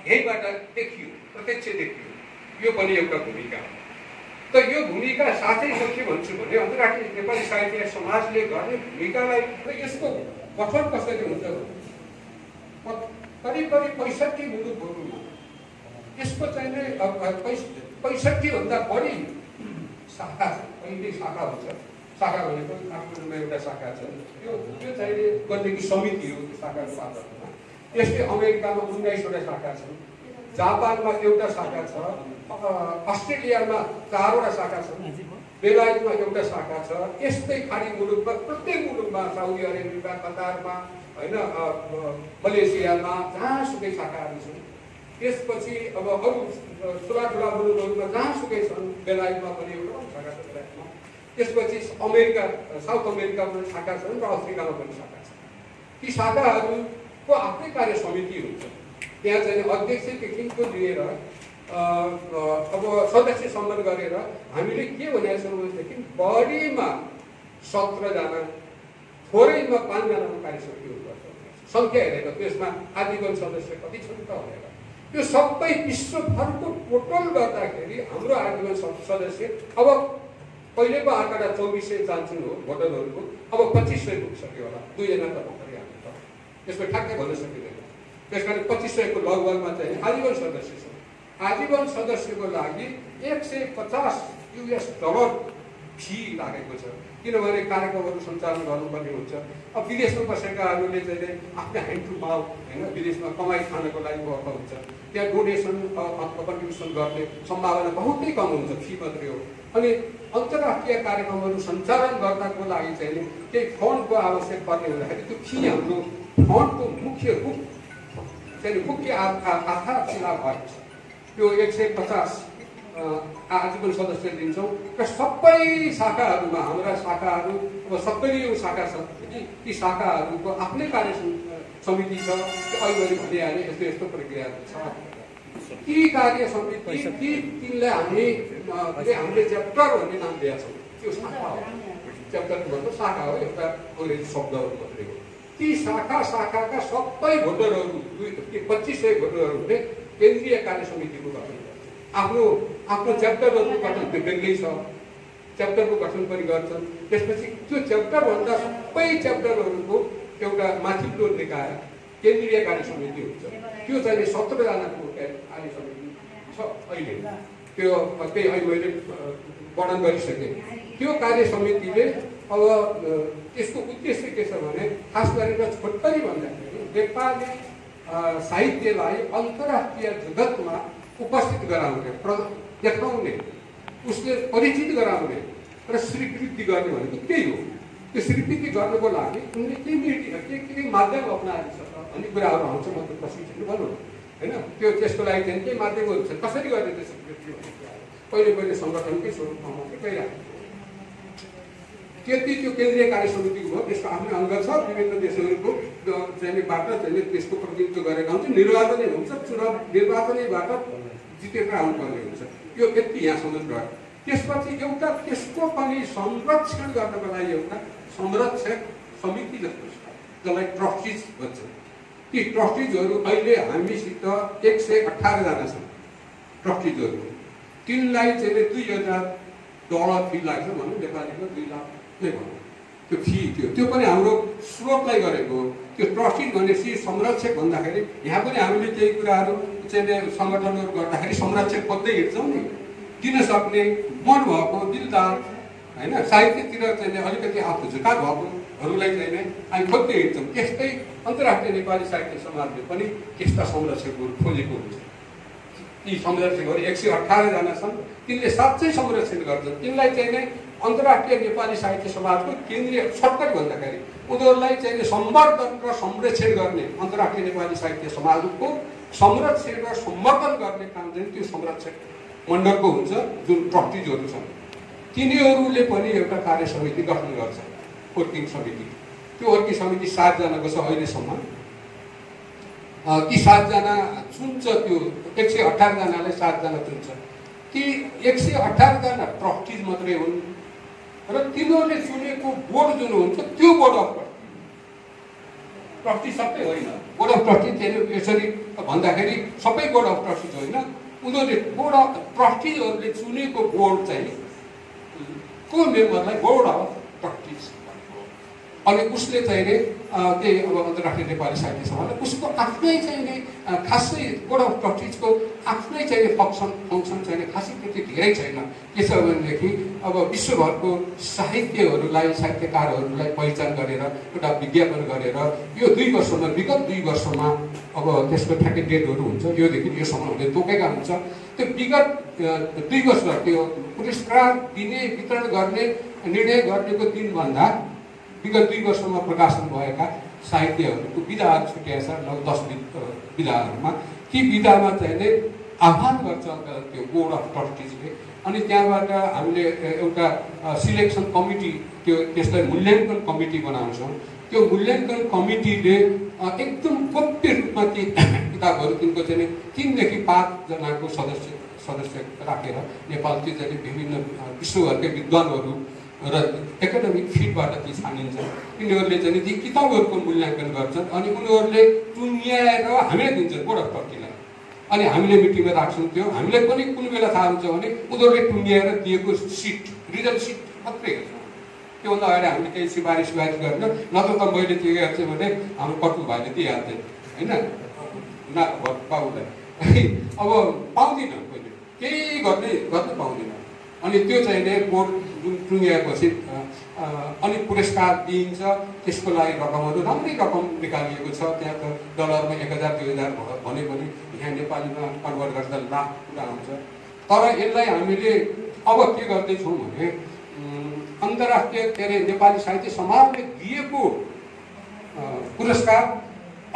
यहीबाट देखियो प्रत्यक्ष देखियो। यो पनि एउटा भूमिका हो। त यो भूमिका साथै म के भन्छु भने अन्तर्राष्ट्रिय नेपाली साहित्य समाजले गर्ने भूमिकालाई यसको गठन कसरी हुन्छ करिब करिब 65 मुलुकहरूमा यसको चाहिँ नै 65 भन्दा बढी शाखा छ। कहिले शाखा हुन्छ, शाखा भनेको काठमाडौँमा एउटा शाखा छ, यो चाहिँ गण्डकी समिति हो शाखाको पात्रमा। त्यसले अमेरिकामा 19वटा शाखा छन्, जापानमा एउटा शाखा छ, अस्ट्रेलियामा 4वटा शाखा छन्, बेलायतमा एउटा शाखा छ। यस्तै खाडी मुलुकमा प्रत्येक मुलुकमा साउदी अरेबिया, कतारमा होइन, मलेसियामा जहाँसुकै शाखाहरू छन्। त्यसपछि अब अरू ठुला ठुला मुलुकहरूमा जहाँसुकै छन्, बेलायतमा पनि एउटा शाखा छ बेलायतमा। त्यसपछि अमेरिका, साउथ अमेरिकामा शाखा छन् र अफ्रिकामा पनि शाखा छ। ती शाखाहरूको आफ्नै कार्य समिति हुन्छ। त्यहाँ चाहिँ अध्यक्षदेखिको लिएर अब सदस्य सम्मान गरेर हामीले के भनेका छौँ भनेदेखि बढीमा 17 जना, थोरैमा 5 जनाको कार्य समिति हुनुपर्छ। सङ्ख्या हेरेर त्यसमा आजीवन सदस्य कति छन् त भनेर यो सबै विश्वभरको टोटल गर्दाखेरि हाम्रो आजीवन सदस्य अब पहिलेको आँकडा 2400 जान्छन् हो भोटरहरूको, अब 2500 पुगिसक्यो होला। 2 जना त भर्खरै हामी त यसको ठ्याक्कै भन्न सकिँदैन। त्यस कारण 2500 को लगभगमा चाहिँ आजीवन सदस्य छ। आजीवन सदस्यको लागि $150 फी लागेको छ, किनभने कार्यक्रमहरू सञ्चालन गर्नुपर्ने हुन्छ। अब विदेशमा बसेकाहरूले चाहिँ आफ्नो ह्यान्ड टु माउथ होइन, विदेशमा कमाइ खानको लागि गएको हुन्छ, त्यहाँ डोनेसन कन्ट्रिब्युसन गर्ने सम्भावना बहुतै कम हुन्छ, फी मात्रै हो। अनि अन्तर्राष्ट्रिय कार्यक्रमहरू सञ्चालन गर्नको लागि चाहिँ केही फन्डको आवश्यक पर्ने हुँदाखेरि त्यो फी हाम्रो फन्डको मुख्य रूप चाहिँ मुख्य आधारशिला भएको छ। त्यो 150 आजीवन सदस्य दिन्छौँ र सबै शाखाहरूमा हाम्रा शाखाहरू अब 70 शाखा छ। ती शाखाहरूको आफ्नै कार्य समिति छ। अहिले भनिहालेँ यस्तो यस्तो प्रक्रियाहरू छ। ती कार्य समिति तिनलाई हामीले च्याप्टर भन्ने नाम दिएका छौँ। त्यो शाखा हो, च्याप्टर भन्दा शाखा हो, एउटा अङ्ग्रेजी शब्दहरू मात्रै हो। ती शाखाका सबै भोटरहरू 2500 भोटरहरूले केन्द्रीय कार्य समितिको गठन गर्छ। आफ्नो च्याप्टरहरूको गठन बेग्लै छ, च्याप्टरको गठन पनि गर्छन्। त्यसपछि त्यो च्याप्टरभन्दा सबै च्याप्टरहरूको एउटा माथिल्लो निकाय केन्द्रीय कार्य समिति हुन्छ। त्यो चाहिँ 17 जनाको कार्य समिति छ अहिले। त्यो त्यही अहिले मैले वर्णन गरिसकेँ। त्यो कार्य समितिले अब त्यसको उद्देश्य के छ भने खास गरेर छोटकरी भन्दाखेरि नेपाली साहित्यलाई अन्तर्राष्ट्रिय जगतमा उपस्थित गराउने, देखाउने, उसले परिचित गराउने र स्वीकृति गर्ने भनेको त्यही हो। त्यो स्वीकृति गर्नको लागि उनले के मिडिया के माध्यम अप्नाएको छ भन्ने कुराहरू आउँछ। म त प्रशिक्षण भनौँ होइन, त्यो त्यसको लागि चाहिँ केही माध्यमहरू छ। कसरी गर्ने त्यो स्वीकृति भन्ने कुराहरू पहिले सङ्गठनकै स्वरूपमा मात्रै गइरहेको त्यति त्यो केन्द्रीय कार्य समितिको हो। त्यसको आफ्नै अङ्ग छ। विभिन्न देशहरूको चाहिँबाट चाहिँ त्यसको प्रतिनिधित्व गरेका हुन्छ। निर्वाचनै हुन्छ, चुनाव निर्वाचनैबाट जितेर आउनुपर्ने हुन्छ। यो यति यहाँसम्म रह्यो। त्यसपछि एउटा त्यसको पनि संरक्षण गर्नको लागि एउटा संरक्षक समिति जस्तो छ, जसलाई ट्रस्टिज भन्छ। ती ट्रस्टिजहरू अहिले हामीसित 118 जना छन् ट्रस्टिजहरू। तिनलाई चाहिँ $2000 फी लाग्छ भनौँ, नेपालीको 2 लाख नै भनौँ। त्यो फी त्यो पनि हाम्रो स्रोतलाई गरेको हो। त्यो ट्रस्टिज भनेपछि संरक्षक भन्दाखेरि यहाँ पनि हामीले केही कुराहरू चाहिँ सङ्गठनहरू गर्दाखेरि संरक्षक खोज्दै हिँड्छौँ नि, दिन सक्ने मन भएको दिलदार होइन, साहित्यतिर चाहिँ अलिकति आफू झुकाव भएकोहरूलाई चाहिँ हामी खोज्दै हिँड्छौँ। त्यस्तै अन्तर्राष्ट्रिय नेपाली साहित्य समाजले पनि त्यस्ता संरक्षकहरू खोजेको हुन्छ। ती संरक्षकहरू 118 जना छन्। तिनले साँच्चै संरक्षण गर्छन्। तिनलाई चाहिँ नै अन्तर्राष्ट्रिय नेपाली साहित्य समाजको केन्द्रीय सर्टकट भन्दाखेरि उनीहरूलाई चाहिँ सम्वर्धन र संरक्षण गर्ने, अन्तर्राष्ट्रिय नेपाली साहित्य समाजको संरक्षण र सम्वर्धन गर्ने काम चाहिँ त्यो संरक्षक मण्डलको हुन्छ, जुन ट्रस्टिजहरू छन्। तिनीहरूले पनि एउटा कार्य समिति गठन गर्छ, वर्किङ समिति। त्यो वर्किङ समिति 7 जनाको छ अहिलेसम्म। ती 7 जना चुन्छ। त्यो 118 जनाले 7 जना चुन्छ। ती 118 जना ट्रस्टिज मात्रै हुन् र तिनीहरूले चुनेको बोर्ड जुन हुन्छ त्यो बोर्ड अफ ट्रस्टी सबै होइन। बोर्ड अफ ट्रस्टी त्यसले यसरी भन्दाखेरि सबै बोर्ड अफ ट्रस्टिज होइन, उनीहरूले बोर्ड अफ ट्रस्टिजहरूले चुनेको बोर्ड चाहिँ को मेम्बरलाई बोर्ड अफ ट्रस्टिज, अनि उसले चाहिँ नि त्यही अब अन्तर्राष्ट्रिय नेपाली साहित्य सभाले उसको आफ्नै चाहिँ नि खासै बोर्ड अफ ट्रस्टिजको आफ्नै चाहिँ फङ्सन चाहिँ नि खासै त्यति धेरै छैन। के छ भनेदेखि अब विश्वभरको साहित्यहरूलाई साहित्यकारहरूलाई पहिचान गरेर एउटा विज्ञापन गरेर यो 2 वर्षमा विगत 2 वर्षमा अब त्यसको ठ्याक्कै डेटहरू हुन्छ, योदेखि योसम्म हुने तोकेका हुन्छ। त्यो विगत 2 वर्ष त्यो पुरस्कार दिने वितरण गर्ने निर्णय गर्नेको दिनभन्दा विगत 2 वर्षमा प्रकाशन भएका साहित्यहरूको विधाहरू छुट्याएछ, लगभग 10 विधाहरूमा। ती विधामा चाहिँ नै आह्वान गर्छ त्यो बोर्ड अफ ट्रस्टिजले, अनि त्यहाँबाट हामीले एउटा सिलेक्सन कमिटी, त्यो त्यसलाई मूल्याङ्कन कमिटी बनाउँछौँ। त्यो मूल्याङ्कन कमिटीले एकदम गोप्य रूपमा ती किताबहरू तिनको चाहिँ 3 देखि 5 जनाको सदस्य राखेर नेपालको चाहिँ विभिन्न विश्वभरकै विद्वानहरू र एकाडेमिक फिल्डबाट ती छानिन्छ। यिनीहरूले चाहिँ ती किताबहरूको मूल्याङ्कन गर्छन् अनि उनीहरूले टुङ्ग्याएर हामीलाई दिन्छन् बोर्ड अफ ट्रस्टीलाई, अनि हामीले मिटिङमा राख्छौँ। त्यो हामीलाई पनि कुन बेला थाहा हुन्छ भने उनीहरूले टुङ्ग्याएर दिएको सिट, रिजल्ट सिट मात्रै हेर्छौँ। त्योभन्दा अगाडि हामीले केही सिफारिस गर्न, नत्र त मैले त्यो हेर्छु भने हाम्रो पटु भाइले दिइहाल्थेँ होइन बाबुलाई। अब पाउँदिनँ, मैले केही गर्न पाउँदिनँ। अनि त्यो चाहिँ नै बोर्ड जुन टुङ्ग्याएपछि अनि पुरस्कार दिइन्छ। त्यसको लागि रकमहरू राम्रै रकम निकालिएको छ। त्यहाँ त डलरमा 1000-2000 भने पनि यहाँ नेपालीमा कन्भर्ट गर्दा लाख कुरा हुन्छ। तर यसलाई हामीले अब के गर्दैछौँ भने अन्तर्राष्ट्रिय के अरे नेपाली साहित्य समाजले दिएको पुरस्कार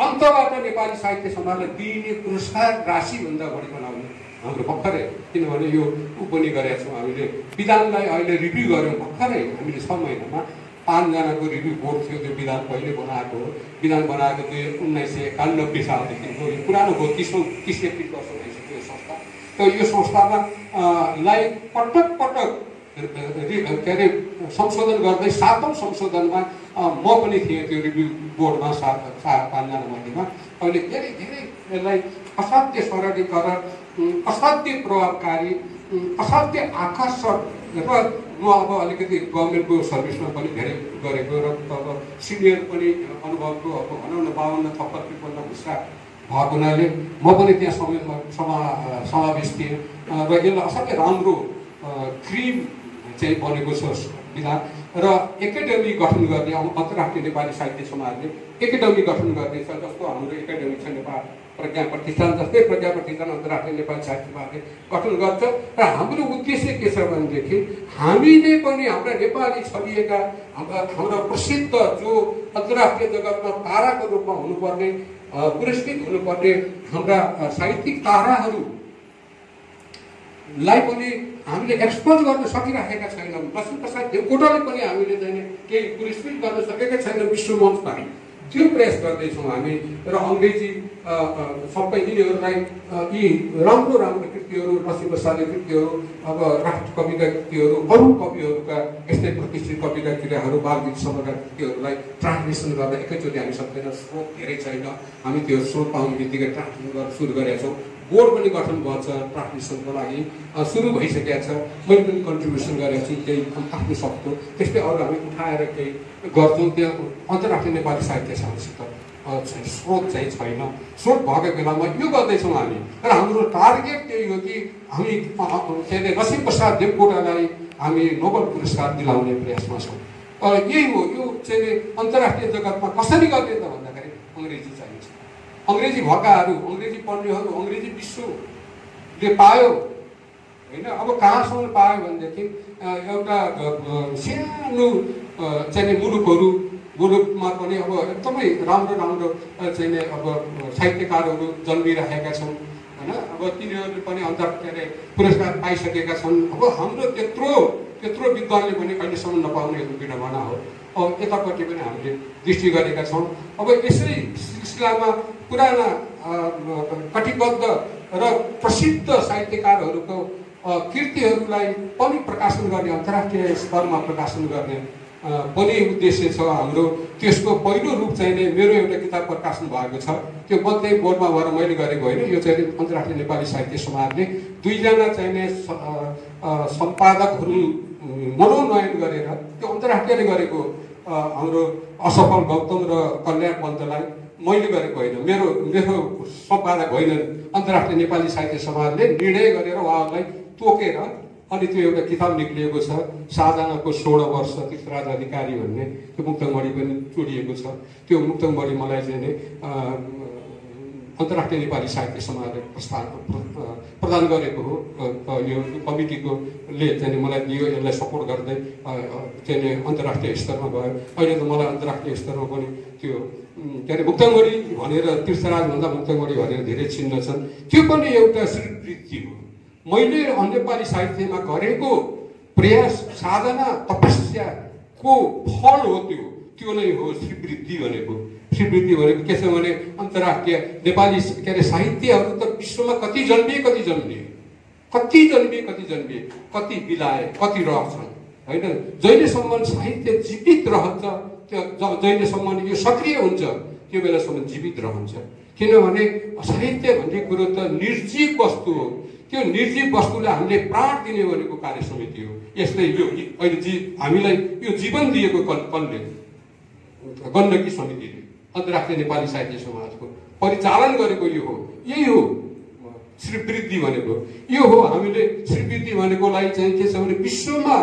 अन्तबाट नेपाली साहित्य समाजलाई दिइने पुरस्कार राशिभन्दा बढी बनाउने हाम्रो भर्खरै, किनभने यो पनि गरेका छौँ हामीले। विधानलाई अहिले रिभ्यू गऱ्यौँ भर्खरै हामीले 6 महिनामा। 5 जनाको रिभ्यू बोर्ड थियो। त्यो विधान पहिले बनाएको हो। विधान बनाएको थियो 1991 सालदेखिको, यो पुरानो हो, 30-31 वर्ष भइसक्यो यो संस्था। त यो संस्थामा लाई पटक पटक के अरे संशोधन गर्दै 7औं संशोधनमा म पनि थिएँ त्यो रिभ्यू बोर्डमा 5 जना मध्येमा। अहिले धेरै धेरै यसलाई असाध्य सरलीकरण, असाध्य प्रभावकारी, असाध्य आकर्षक र म अब अलिकति गभर्मेन्टको सर्भिसमा पनि धेरै गरेको र अब सिनियर पनि अनुभवको अब भनौँ न 52-53 भुस्रा भएको हुनाले म पनि त्यहाँ समावेश थिएँ र यसलाई असाध्यै राम्रो क्रिम चाहिँ बनेको छ विधान। र एकाडेमी गठन गर्ने अन्तर्राष्ट्रिय नेपाली साहित्य समाजले एकाडेमी गठन गर्नेछ, जस्तो हाम्रो एकाडेमी छ नेपाल प्रज्ञा प्रतिष्ठान, जस्तै प्रज्ञा प्रतिष्ठान अन्तर्राष्ट्रिय नेपाली साहित्य समाजले गठन गर्छ। र हाम्रो उद्देश्य के छ भनेदेखि हामीले पनि हाम्रा नेपाली छरिएका हाम्रा प्रसिद्ध जो अन्तर्राष्ट्रिय जगतमा ताराको रूपमा हुनुपर्ने, पुरस्कृत हुनुपर्ने हाम्रा साहित्यिक ताराहरूलाई पनि हामीले एक्सपोज गर्न सकिराखेका छैनौँ। लक्ष्मीप्रसाद देवकोटाले पनि हामीले चाहिँ केही पुरस्कृत गर्न सकेका छैनौँ विश्व मञ्चमा। त्यो प्रयास गर्दैछौँ हामी। र अङ्ग्रेजी सबै यिनीहरूलाई यी राम्रो राम्रो कृतिहरू, लक्ष्मीप्रसादका कृतिहरू, अब राष्ट्रकविका कृतिहरू, अरू कविहरूका यस्तै प्रतिष्ठित कविका कृतिहरू, बालगीत समूहका कृतिहरूलाई ट्रान्सलेसन गर्न एकैचोटि हामी सक्दैन, स्रोत धेरै छैन। हामी त्यो स्रोत पाउने बित्तिकै ट्रान्सलेसन गर्न सुरु गरेका छौँ। बोर्ड पनि गठन भएको छ ट्रान्सलेसनको लागि, सुरु भइसकेको छ। मैले पनि कन्ट्रिब्युसन गरेको छु केही आफ्नो सक्दो। त्यस्तै अरू हामी उठाएर केही गर्छौँ। त्यहाँ अन्तर्राष्ट्रिय नेपाली साहित्य समाजसित स्रोत चाहिँ छैन। स्रोत भएको बेलामा यो गर्दैछौँ हामी। र हाम्रो टार्गेट त्यही हो कि हामी के अरे लक्ष्मीप्रसाद देवकोटालाई हामी नोबेल पुरस्कार दिलाउने प्रयासमा छौँ। यही हो। यो चाहिँ अन्तर्राष्ट्रिय जगतमा कसरी गर्ने त भन्दाखेरि अङ्ग्रेजी चाहिन्छ। अङ्ग्रेजी भएकाहरू, अङ्ग्रेजी पढ्नेहरू, अङ्ग्रेजी विश्वले पायो होइन। अब कहाँसम्म पायो भनेदेखि एउटा सानो चाहिँ मुलुकमा पनि अब एकदमै राम्रो राम्रो चाहिँ अब साहित्यकारहरू जन्मिरहेका छन् होइन। अब तिनीहरूले पनि अन्तर्राष्ट्रिय पुरस्कार पाइसकेका छन्। अब हाम्रो त्यत्रो विद्वानले पनि अहिलेसम्म नपाउने विडम्बना हो। अब यतापट्टि पनि हामीले दृष्टि गरेका छौँ। अब यसै सिलसिलामा पुराना कटिबद्ध र प्रसिद्ध साहित्यकारहरूको कृतिहरूलाई पनि प्रकाशन गर्ने, अन्तर्राष्ट्रिय स्तरमा प्रकाशन गर्ने पनि उद्देश्य छ हाम्रो। त्यसको पहिलो रूप चाहिँ नै मेरो एउटा किताब प्रकाशन भएको छ। त्यो मध्ये बोर्डमा भएर मैले गरेको होइन। यो चाहिँ अन्तर्राष्ट्रिय नेपाली साहित्य समाजले दुईजना चाहिने सम्पादकहरू मनोनयन गरेर त्यो अन्तर्राष्ट्रियले गरेको हाम्रो असफल गौतम र कल्याण पन्तलाई मैले गरेको होइन, मेरो सम्पादक होइनन्। अन्तर्राष्ट्रिय नेपाली साहित्य समाजले निर्णय गरेर उहाँहरूलाई तोकेर अनि त्यो एउटा किताब निक्लिएको छ, साधनाको 16 वर्ष तीर्थराज अधिकारी भन्ने। त्यो मुक्तकमणि पनि जोडिएको छ। त्यो मुक्तकमणि मलाई चाहिँ नि अन्तर्राष्ट्रिय नेपाली साहित्य समाजले प्रदान गरेको हो। यो कमिटीकोले चाहिँ मलाई दियो, यसलाई सपोर्ट गर्दै चाहिँ अन्तर्राष्ट्रिय स्तरमा गयो। अहिले त मलाई अन्तर्राष्ट्रिय स्तरमा पनि त्यो के अरे मुक्तकमणि भनेर तीर्थराजभन्दा मुक्तकमणि भनेर धेरै चिन्ह छन्। त्यो पनि एउटा स्वीकृति हो। मैले नेपाली साहित्यमा गरेको प्रयास, साधना, तपस्याको फल हो त्यो नै हो श्रीवृद्धि भनेको। श्रीवृद्धि भनेको के छ भने अन्तर्राष्ट्रिय नेपाली के अरे साहित्यहरू त विश्वमा कति जन्मिए कति बिलाए, कति रहछन् होइन। जहिलेसम्म साहित्य जीवित रहन्छ, त्यो जहिलेसम्म यो सक्रिय हुन्छ त्यो बेलासम्म जीवित रहन्छ। किनभने साहित्य भन्ने कुरो त निर्जीव वस्तु हो। त्यो निर्जीव वस्तुलाई हामीले प्राण दिने भनेको कार्य समिति हो। यस्तै यो अहिले हामीलाई यो जीवन दिएको कलले गण्डकी समितिले अन्तर्राष्ट्रिय नेपाली साहित्य समाजको परिचालन गरेको यो हो। यही हो श्रीवृद्धि भनेको। यो हो हामीले श्रीवृद्धि भनेकोलाई चाहिँ के छ भने विश्वमा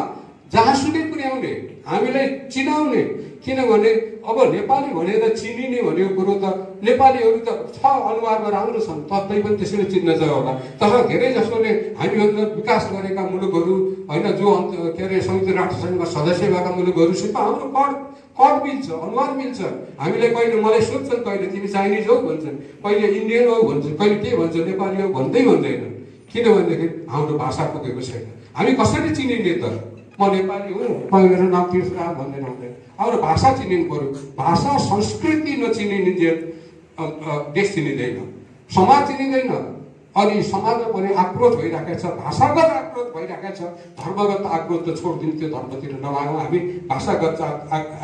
जहाँसुकै पुर्याउने, हामीलाई चिनाउने। किनभने अब नेपाली भनेर चिनिने भनेको कुरो त नेपालीहरू त छ, अनुहारमा राम्रो छन्, तत्तै पनि त्यसैले चिन्न चाहिँ होला। तर धेरै जसोले हामीभन्दा विकास गरेका मुलुकहरू होइन, जो के अरे संयुक्त राष्ट्रसङ्घमा सदस्य भएका मुलुकहरूसित हाम्रो कड मिल्छ, अनुहार मिल्छ। हामीलाई कहिले मलाई सोध्छन्, कहिले तिमी चाइनिज हो भन्छन्, कहिले इन्डियन हो भन्छन्, कहिले के भन्छ नेपाली हो भन्दैनन्। किनभनेदेखि हाम्रो भाषा पुगेको छैन। हामी कसरी चिनिने त? म नेपाली हुँ, मेरो नाम तीर्थराज भन्दैन हुँदैन। हाम्रो भाषा चिनिनु पर्यो। भाषा संस्कृति नचिनिने देश चिनिँदैन, समाज चिनिँदैन। अनि समाजमा पनि आक्रोश भइरहेको छ, भाषागत आक्रोश भइरहेको छ। धर्मगत आक्रोश त छोडिदिनु, त्यो धर्मतिर नलागौँ हामी। भाषागत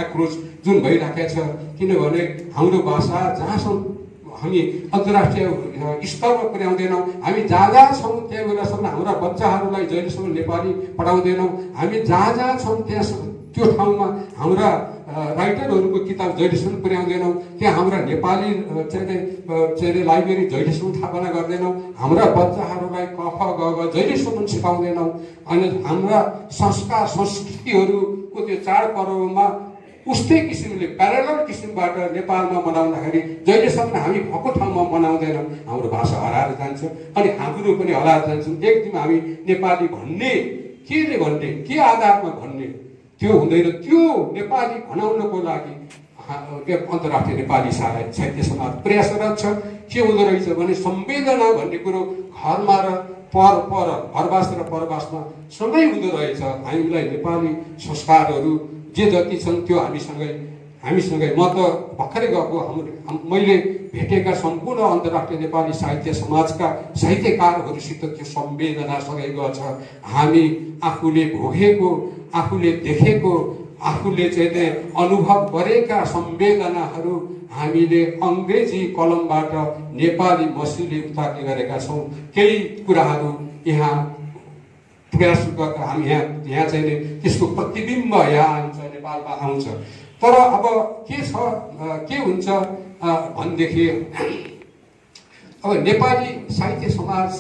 आक्रोश जुन भइरहेको छ, किनभने हाम्रो भाषा जहाँसम्म हामी अन्तर्राष्ट्रिय स्तरमा पुर्याउँदैनौँ, हामी जहाँ छौँ त्यहाँ बेलासम्म हाम्रा बच्चाहरूलाई जहिलेसम्म नेपाली पढाउँदैनौँ, हामी जहाँ छौँ त्यहाँ त्यो ठाउँमा हाम्रा राइटरहरूको किताब जहिलेसम्म पुर्याउँदैनौँ, त्यहाँ हाम्रा नेपाली चाहिँ लाइब्रेरी जहिलेसम्म स्थापना गर्दैनौँ, हाम्रा बच्चाहरूलाई क ख ग घ जहिलेसम्म सिकाउँदैनौँ, अनि हाम्रा संस्कार संस्कृतिहरूको त्यो चाडपर्वमा उस्तै किसिमले प्यारलल किसिमबाट नेपालमा मनाउँदाखेरि जहिलेसम्म हामी भएको ठाउँमा मनाउँदैनौँ, हाम्रो भाषा हराएर जान्छ। अनि हाम्रो पनि हराएर जान्छौँ। एक दिन हामी नेपाली भन्ने केले भन्ने, के आधारमा भन्ने त्यो हुँदैन। त्यो नेपाली भनाउनको लागि अन्तर्राष्ट्रिय नेपाली साहित्य समाज प्रयासरत छ। के हुँदो रहेछ भने संवेदना भन्ने कुरो घरमा र घरवास र परवासमा सँगै हुँदो रहेछ। हामीलाई नेपाली संस्कारहरू जे जति छन् त्यो हामीसँगै म त भर्खरै गएको मैले भेटेका सम्पूर्ण अन्तर्राष्ट्रिय नेपाली साहित्य समाजका साहित्यकारहरूसित त्यो संवेदना सँगै गछ। हामी आफूले भोगेको, आफूले देखेको, आफूले चाहिँ अनुभव गरेका संवेदनाहरू हामीले अङ्ग्रेजी कलमबाट नेपाली मसीले उतार्ने गरेका छौँ। केही कुराहरू यहाँ प्रयास गर्दा हामी यहाँ चाहिँ त्यसको प्रतिबिम्ब यहाँ आउँछ, नेपालमा आउँछ। तर अब के हुन्छ भनेदेखि अब नेपाली साहित्य समाज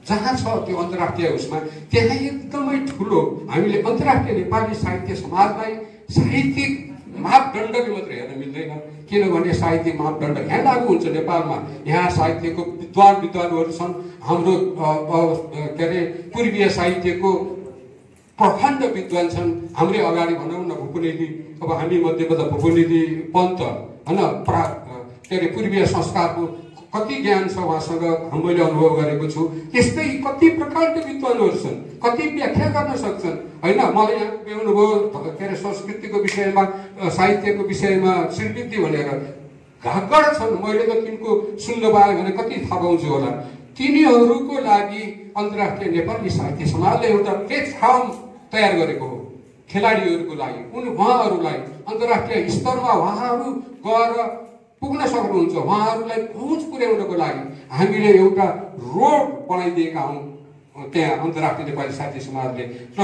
जहाँ छ त्यो अन्तर्राष्ट्रिय उसमा त्यहाँ एकदमै ठुलो हामीले अन्तर्राष्ट्रिय नेपाली साहित्य समाजलाई साहित्यिक मापदण्डले मात्रै हेर्न मिल्दैन। किनभने साहित्यिक मापदण्ड यहाँ लागू हुन्छ नेपालमा। यहाँ साहित्यको विद्वानहरू छन्। हाम्रो के अरे पूर्वीय साहित्यको प्रखण्ड विद्वान छन्। हाम्रै अगाडि भनौँ न भूपनिधि, अब हामी मध्येबाट भूपनिधि पन्त होइन, के अरे पूर्वीय संस्कारको कति ज्ञान छ उहाँसँग मैले अनुभव गरेको छु। त्यस्तै कति प्रकारका विद्वानहरू छन्, कति व्याख्या गर्न सक्छन् होइन। मलाई यहाँ पुर्याउनु भयो के अरे संस्कृतिको विषयमा, साहित्यको विषयमा श्रीवृद्धि भनेर घागड छन्। मैले त तिनको सुन्न पाएँ भने कति थाहा पाउँछु होला। तिनीहरूको लागि अन्तर्राष्ट्रिय नेपाली साहित्य समाजले एउटा प्लेटफर्म तयार गरेको हो खेलाडीहरूको लागि। उहाँहरूलाई अन्तर्राष्ट्रिय स्तरमा उहाँहरू गएर पुग्न सक्नुहुन्छ। उहाँहरूलाई पहुँच पुर्याउनको लागि हामीले एउटा रोड बनाइदिएका हौँ त्यहाँ अन्तर्राष्ट्रिय नेपाली साहित्य समाजले र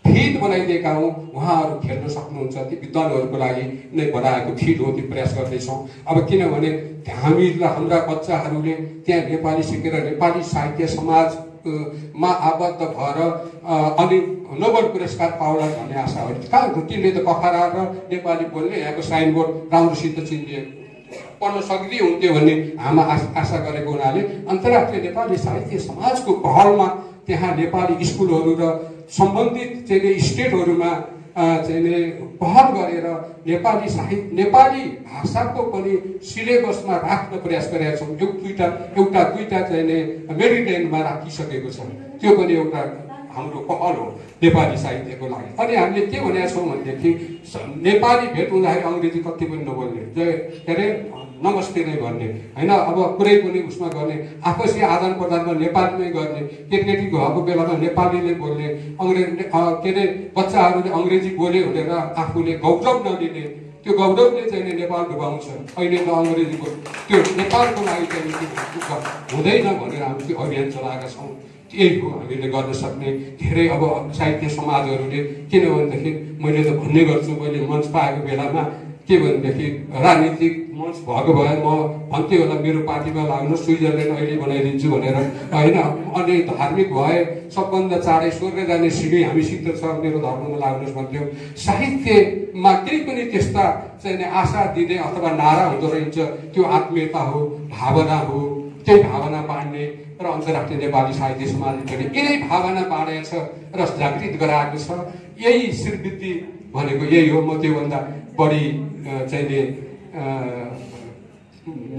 फिड बनाइदिएका हौँ, उहाँहरू खेल्न सक्नुहुन्छ। ती विद्वानहरूको लागि नै बनाएको फिड हो, त्यो प्रयास गर्दैछौँ। अब किनभने हामीलाई हाम्रा बच्चाहरूले त्यहाँ नेपाली सिकेर नेपाली साहित्य समाजमा आबद्ध भएर अनि नोबेल पुरस्कार पाउला भन्ने आशा हो। तिनले त पखरा र नेपाली बोल्ने यहाँको साइनबोर्ड राम्रोसित चिनिए पढ्न सक्दै हुन्थ्यो भन्ने हामी आशा गरेको हुनाले अन्तर्राष्ट्रिय नेपाली साहित्य समाजको पहलमा त्यहाँ नेपाली स्कुलहरू र सम्बन्धित चाहिँ स्टेटहरूमा चाहिँ पहल गरेर नेपाली भाषाको पनि सिलेबसमा राख्न प्रयास गरेका छौँ। एउटा दुईटा चाहिँ मेरिटेनमा राखिसकेको छ। त्यो पनि एउटा हाम्रो पहल हो नेपाली साहित्यको लागि। अनि हामीले के भनेका छौँ भनेदेखि नेपाली भेट हुँदाखेरि अङ्ग्रेजी कति पनि नबोल्ने, के अरे नमस्ते नै भन्ने होइन, अब कुनै पनि उसमा गर्ने, आपसी आदान प्रदानमा नेपालीमै गर्ने, केटी भएको बेलामा नेपालीले बोल्ने, के अरे बच्चाहरूले अङ्ग्रेजी बोल्यो भनेर आफूले गौरव नलिने, त्यो गौरवले चाहिँ नेपाल डुबाउँछ। अहिले त अङ्ग्रेजीको त्यो नेपालको लागि चाहिँ हुँदैन भनेर हामी त्यो अभियान चलाएका छौँ। यही हो हामीले गर्न सक्ने धेरै अब साहित्य समाजहरूले। किनभनेदेखि मैले त भन्ने गर्छु, मैले मञ्च पाएको बेलामा के भनेदेखि राजनीतिक मञ्च भएको भए म भन्थेँ होला मेरो पार्टीमा लाग्नु, स्विजरल्यान्ड अहिले बनाइदिन्छु भनेर होइन। अनि धार्मिक भए सबभन्दा चाँडै स्वर्ग जाने सिँढी हामीसित छ, मेरो धर्ममा लाग्नुहोस् भन्थ्यो। साहित्यमा केही पनि त्यस्ता चाहिँ आशा दिने अथवा नारा हुँदो रहेछ, त्यो आत्मीयता हो, भावना हो, त्यही भावना बाँड्ने र अन्तर्राष्ट्रिय नेपाली साहित्य समाजले पनि यही भावना बाँडेको छ र जागृत गराएको छ। यही श्रीवृत्ति भनेको यही हो। म त्योभन्दा बढी चाहिँ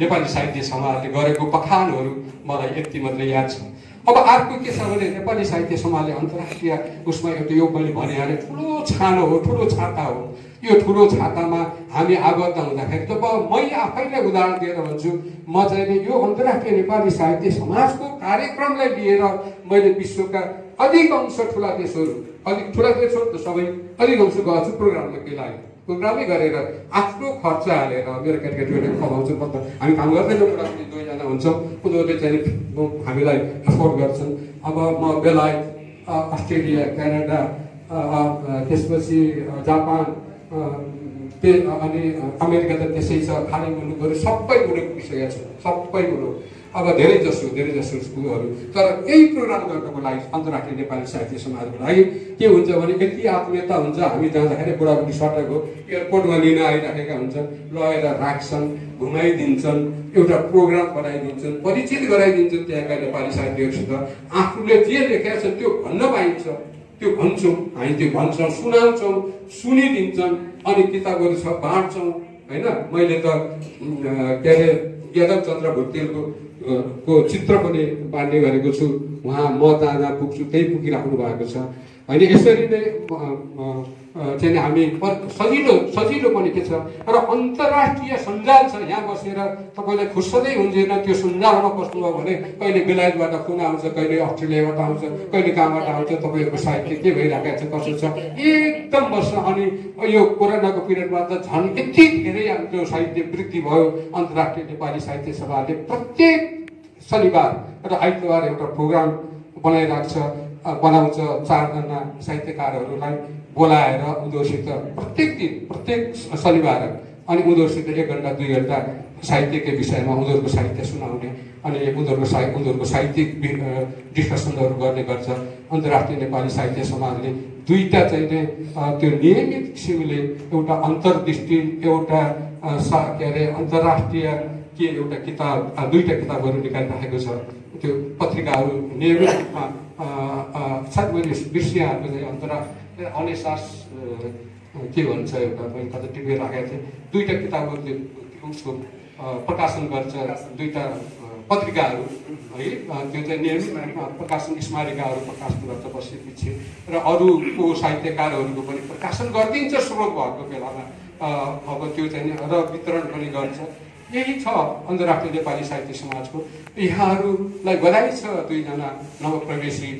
नेपाली साहित्य समाजले गरेको बखानहरू मलाई यति मात्रै याद छ। अब अर्को के छ भने नेपाली साहित्य समाजले अन्तर्राष्ट्रिय उसमा एउटा यो मैले भनिहालेँ, ठुलो छानो हो, ठुलो छाता हो। यो ठुलो छातामा हामी आबद्ध हुँदाखेरि त मै आफैलाई उदाहरण दिएर भन्छु, म चाहिँ यो अन्तर्राष्ट्रिय नेपाली साहित्य समाजको कार्यक्रमलाई लिएर मैले विश्वका अधिकांश ठुला देशहरू, ठुला देशहरू त सबै अधिकांश गएको छु प्रोग्राममा। के लाग्यो प्रोग्रामै गरेर आफ्नो खर्च हालेर मेरो केटाकेटीहरूले खुवाउँछु। हामी काम गर्दैनौँ, बुढाबुढी दुईजना हुन्छौँ, उनीहरूले चाहिँ हामीलाई एफोर्ड गर्छन्। अब म बेलायत, अस्ट्रेलिया, क्यानाडा, त्यसपछि जापान, अनि अमेरिका त त्यसै छ, खाने मुलुकहरू सबै मुलुक पुगिसकेका छन्, सबै मुलुक। अब धेरै जसो स्कुलहरू। तर यही प्रोग्राम गर्नको लागि अन्तर्राष्ट्रिय नेपाली साहित्य समाजको लागि के हुन्छ भने यति आत्मीयता हुन्छ। हामी जाँदाखेरि बुढाबुढी सटकको एयरपोर्टमा लिन आइराखेका हुन्छन्, लगेर राख्छन्, घुमाइदिन्छन्, एउटा प्रोग्राम बनाइदिन्छन्, परिचित गराइदिन्छन् त्यहाँका नेपाली साहित्यहरूसित। आफूले जे लेखेका छन् त्यो भन्न पाइन्छ, त्यो भन्छौँ हामी, त्यो भन्छौँ, सुनाउँछौँ, सुनिदिन्छन्। अनि किताबहरू छ बाँड्छौँ होइन। मैले त के अरे यादव चन्द्र भुटेलको चित्र पनि बाँड्ने गरेको छु। उहाँ म जहाँ पुग्छु त्यही पुगिराख्नु भएको छ होइन। यसरी नै चाहिँ हामी सजिलो पनि के छ र अन्तर्राष्ट्रिय सञ्जाल छ। यहाँ बसेर तपाईँलाई फुर्सदै हुँदैन, त्यो सञ्जालमा बस्नुभयो भने कहिले बेलायतबाट फोन आउँछ, कहिले अस्ट्रेलियाबाट आउँछ, कहिले कहाँबाट आउँछ, तपाईँहरूको साहित्य के भइरहेको छ, कसो छ, एकदम बस्छ। अनि यो कोरोनाको पिरियडमा त झन् यति धेरै हाम्रो साहित्य वृद्धि भयो। अन्तर्राष्ट्रिय नेपाली साहित्य सभाले प्रत्येक शनिबार र आइतबार एउटा प्रोग्राम बनाउँछ 4 जना साहित्यकारहरूलाई बोलाएर उनीहरूसित प्रत्येक शनिबार अनि उनीहरूसित 1 घन्टा 2 घन्टा साहित्यकै विषयमा उनीहरूको साहित्य सुनाउने अनि उनीहरूको साहित्यिक डिस्कसनहरू गर्ने गर्छ। अन्तर्राष्ट्रिय नेपाली साहित्य समाजले दुईटा चाहिँ त्यो नियमित किसिमले एउटा अन्तर्दृष्टि, एउटा के अरे अन्तर्राष्ट्रिय के एउटा किताब, 2टा किताबहरू निकालिराखेको छ। त्यो पत्रिकाहरू नियमित रूपमा सायद मैले बिर्सिहाल्छु चाहिँ अन्तर्राष्ट्रिय अनेसास के भन्छ एउटा मैले कतै टिपेर राखेको थिएँ। 2टा किताबहरूले उसको प्रकाशन गर्छ, 2टा पत्रिकाहरू है। त्यो चाहिँ नियमित प्रकाशन स्मारिकाहरू प्रकाशन गर्छ वर्षपछि र अरूको साहित्यकारहरूको पनि प्रकाशन गरिदिन्छ स्रोत भएको बेलामा। अब त्यो चाहिँ र वितरण पनि गर्छ। यही छ अन्तर्राष्ट्रिय नेपाली साहित्य समाजको। यहाँहरूलाई बधाई छ 2 जना नवप्रवेशी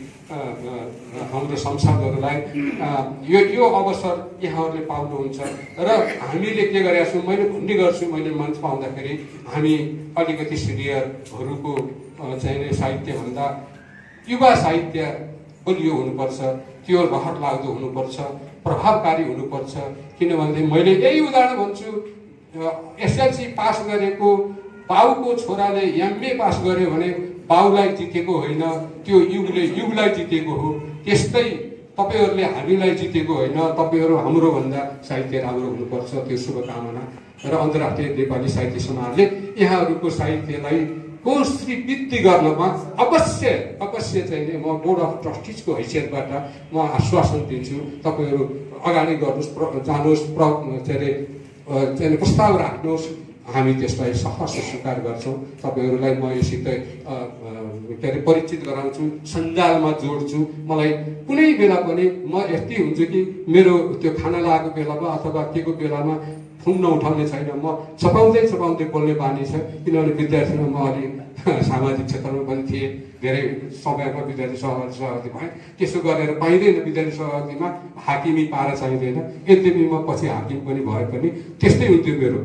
हाम्रो सांसदहरूलाई। यो अवसर यहाँहरूले पाउनुहुन्छ र हामीले के गरेका छौँ मैले भन्ने गर्छु। मैले मञ्च पाउँदाखेरि हामी अलिकति सिनियरहरूको चाहिँ साहित्यभन्दा युवा साहित्य बलियो हुनुपर्छ, त्यो रहर लाग्दो हुनुपर्छ, प्रभावकारी हुनुपर्छ। किनभने मैले यही उदाहरण भन्छु, एसएलसी पास गरेको बाउको छोराले एमए पास गर्यो भने बाउलाई जितेको होइन, त्यो युगले युगलाई जितेको हो। त्यस्तै तपाईँहरूले हामीलाई जितेको होइन, तपाईँहरू हाम्रो भन्दा साहित्य राम्रो हुनुपर्छ। त्यो शुभकामना र अन्तर्राष्ट्रिय नेपाली साहित्य समाजले यहाँहरूको साहित्यलाई कोषवृद्धि गर्नमा अवश्य चाहिँ म बोर्ड अफ ट्रस्टिजको हैसियतबाट म आश्वासन दिन्छु। तपाईँहरू अगाडि गर्नुहोस्, जानुहोस्, प्रस्ताव राख्नुहोस्, हामी त्यसलाई सहर्ष स्वीकार गर्छौँ। तपाईँहरूलाई म योसित परिचित गराउँछु, सञ्जालमा जोड्छु। मलाई कुनै बेला पनि म यति हुन्छु कि मेरो त्यो खाना लागेको बेलामा अथवा केको बेलामा फोन नउठाउने छैन। म छपाउँदै बोल्ने बानी छ। किनभने विद्यार्थीमा म अलि सामाजिक क्षेत्रमा पनि थिएँ, धेरै समयमा विद्यार्थी सहभागी भएँ। त्यसो गरेर पाइँदैन, विद्यार्थी सहभागीमा हाकिमी पारा चाहिँदैन। यद्यपि म पछि हाकिम पनि भए पनि त्यस्तै हुन्थ्यो मेरो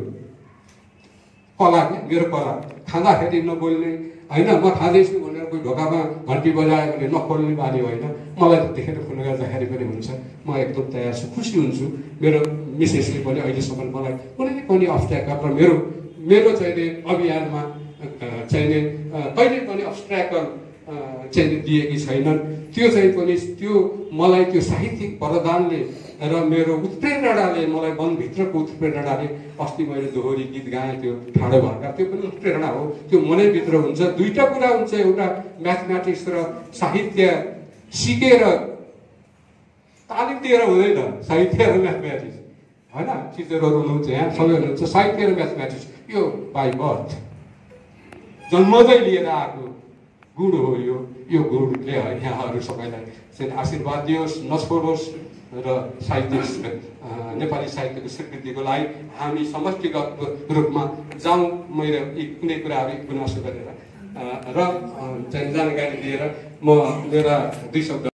कला। मेरो कला खाँदाखेरि नबोल्ने होइन, म खाँदैछु भनेर कोही ढोकामा घन्टी बजायो भने नखोल्ने बानी होइन। मलाई देखेर फोन गर्दाखेरि पनि हुन्छ, म एकदम तयार छु, खुसी हुन्छु। मेरो मिसेसले पनि अहिलेसम्म मलाई कुनै पनि अब्स्ट्याकल र मेरो चाहिँ अभियानमा चाहिँ कहिले पनि अब्स्ट्याकल चाहिँ दिएकी छैनन्। त्यो चाहिँ पनि त्यो मलाई त्यो साहित्यिक वरदानले र मेरो उत्प्रेरणाले, मलाई मनभित्रको उत्प्रेरणाले, अस्ति मैले दोहोरी गीत गाएँ त्यो ठाडो भएका, त्यो पनि उत्प्रेरणा हो। त्यो मनैभित्र हुन्छ। दुईटा कुरा हुन्छ, एउटा म्याथमेटिक्स र साहित्य सिकेर तालिम दिएर हुँदैन। साहित्य र म्याथमेटिक्स होइन, टिचरहरू हुनुहुन्छ यहाँ, सबै हुनुहुन्छ। साहित्य र म्याथमेटिक्स यो बाई बर्थ जन्मदै लिएर आएको गुण हो। यो गुणले यहाँहरू सबैलाई चाहिँ आशीर्वाद दियोस्, नछोडोस् र साहित्य नेपाली साहित्यको स्वीकृतिको लागि हामी समष्टिगत रूपमा जाउँ। मैले कुनै कुराहरू गुनासो गरेर र जानकारी दिएर म मेरा दुई शब्द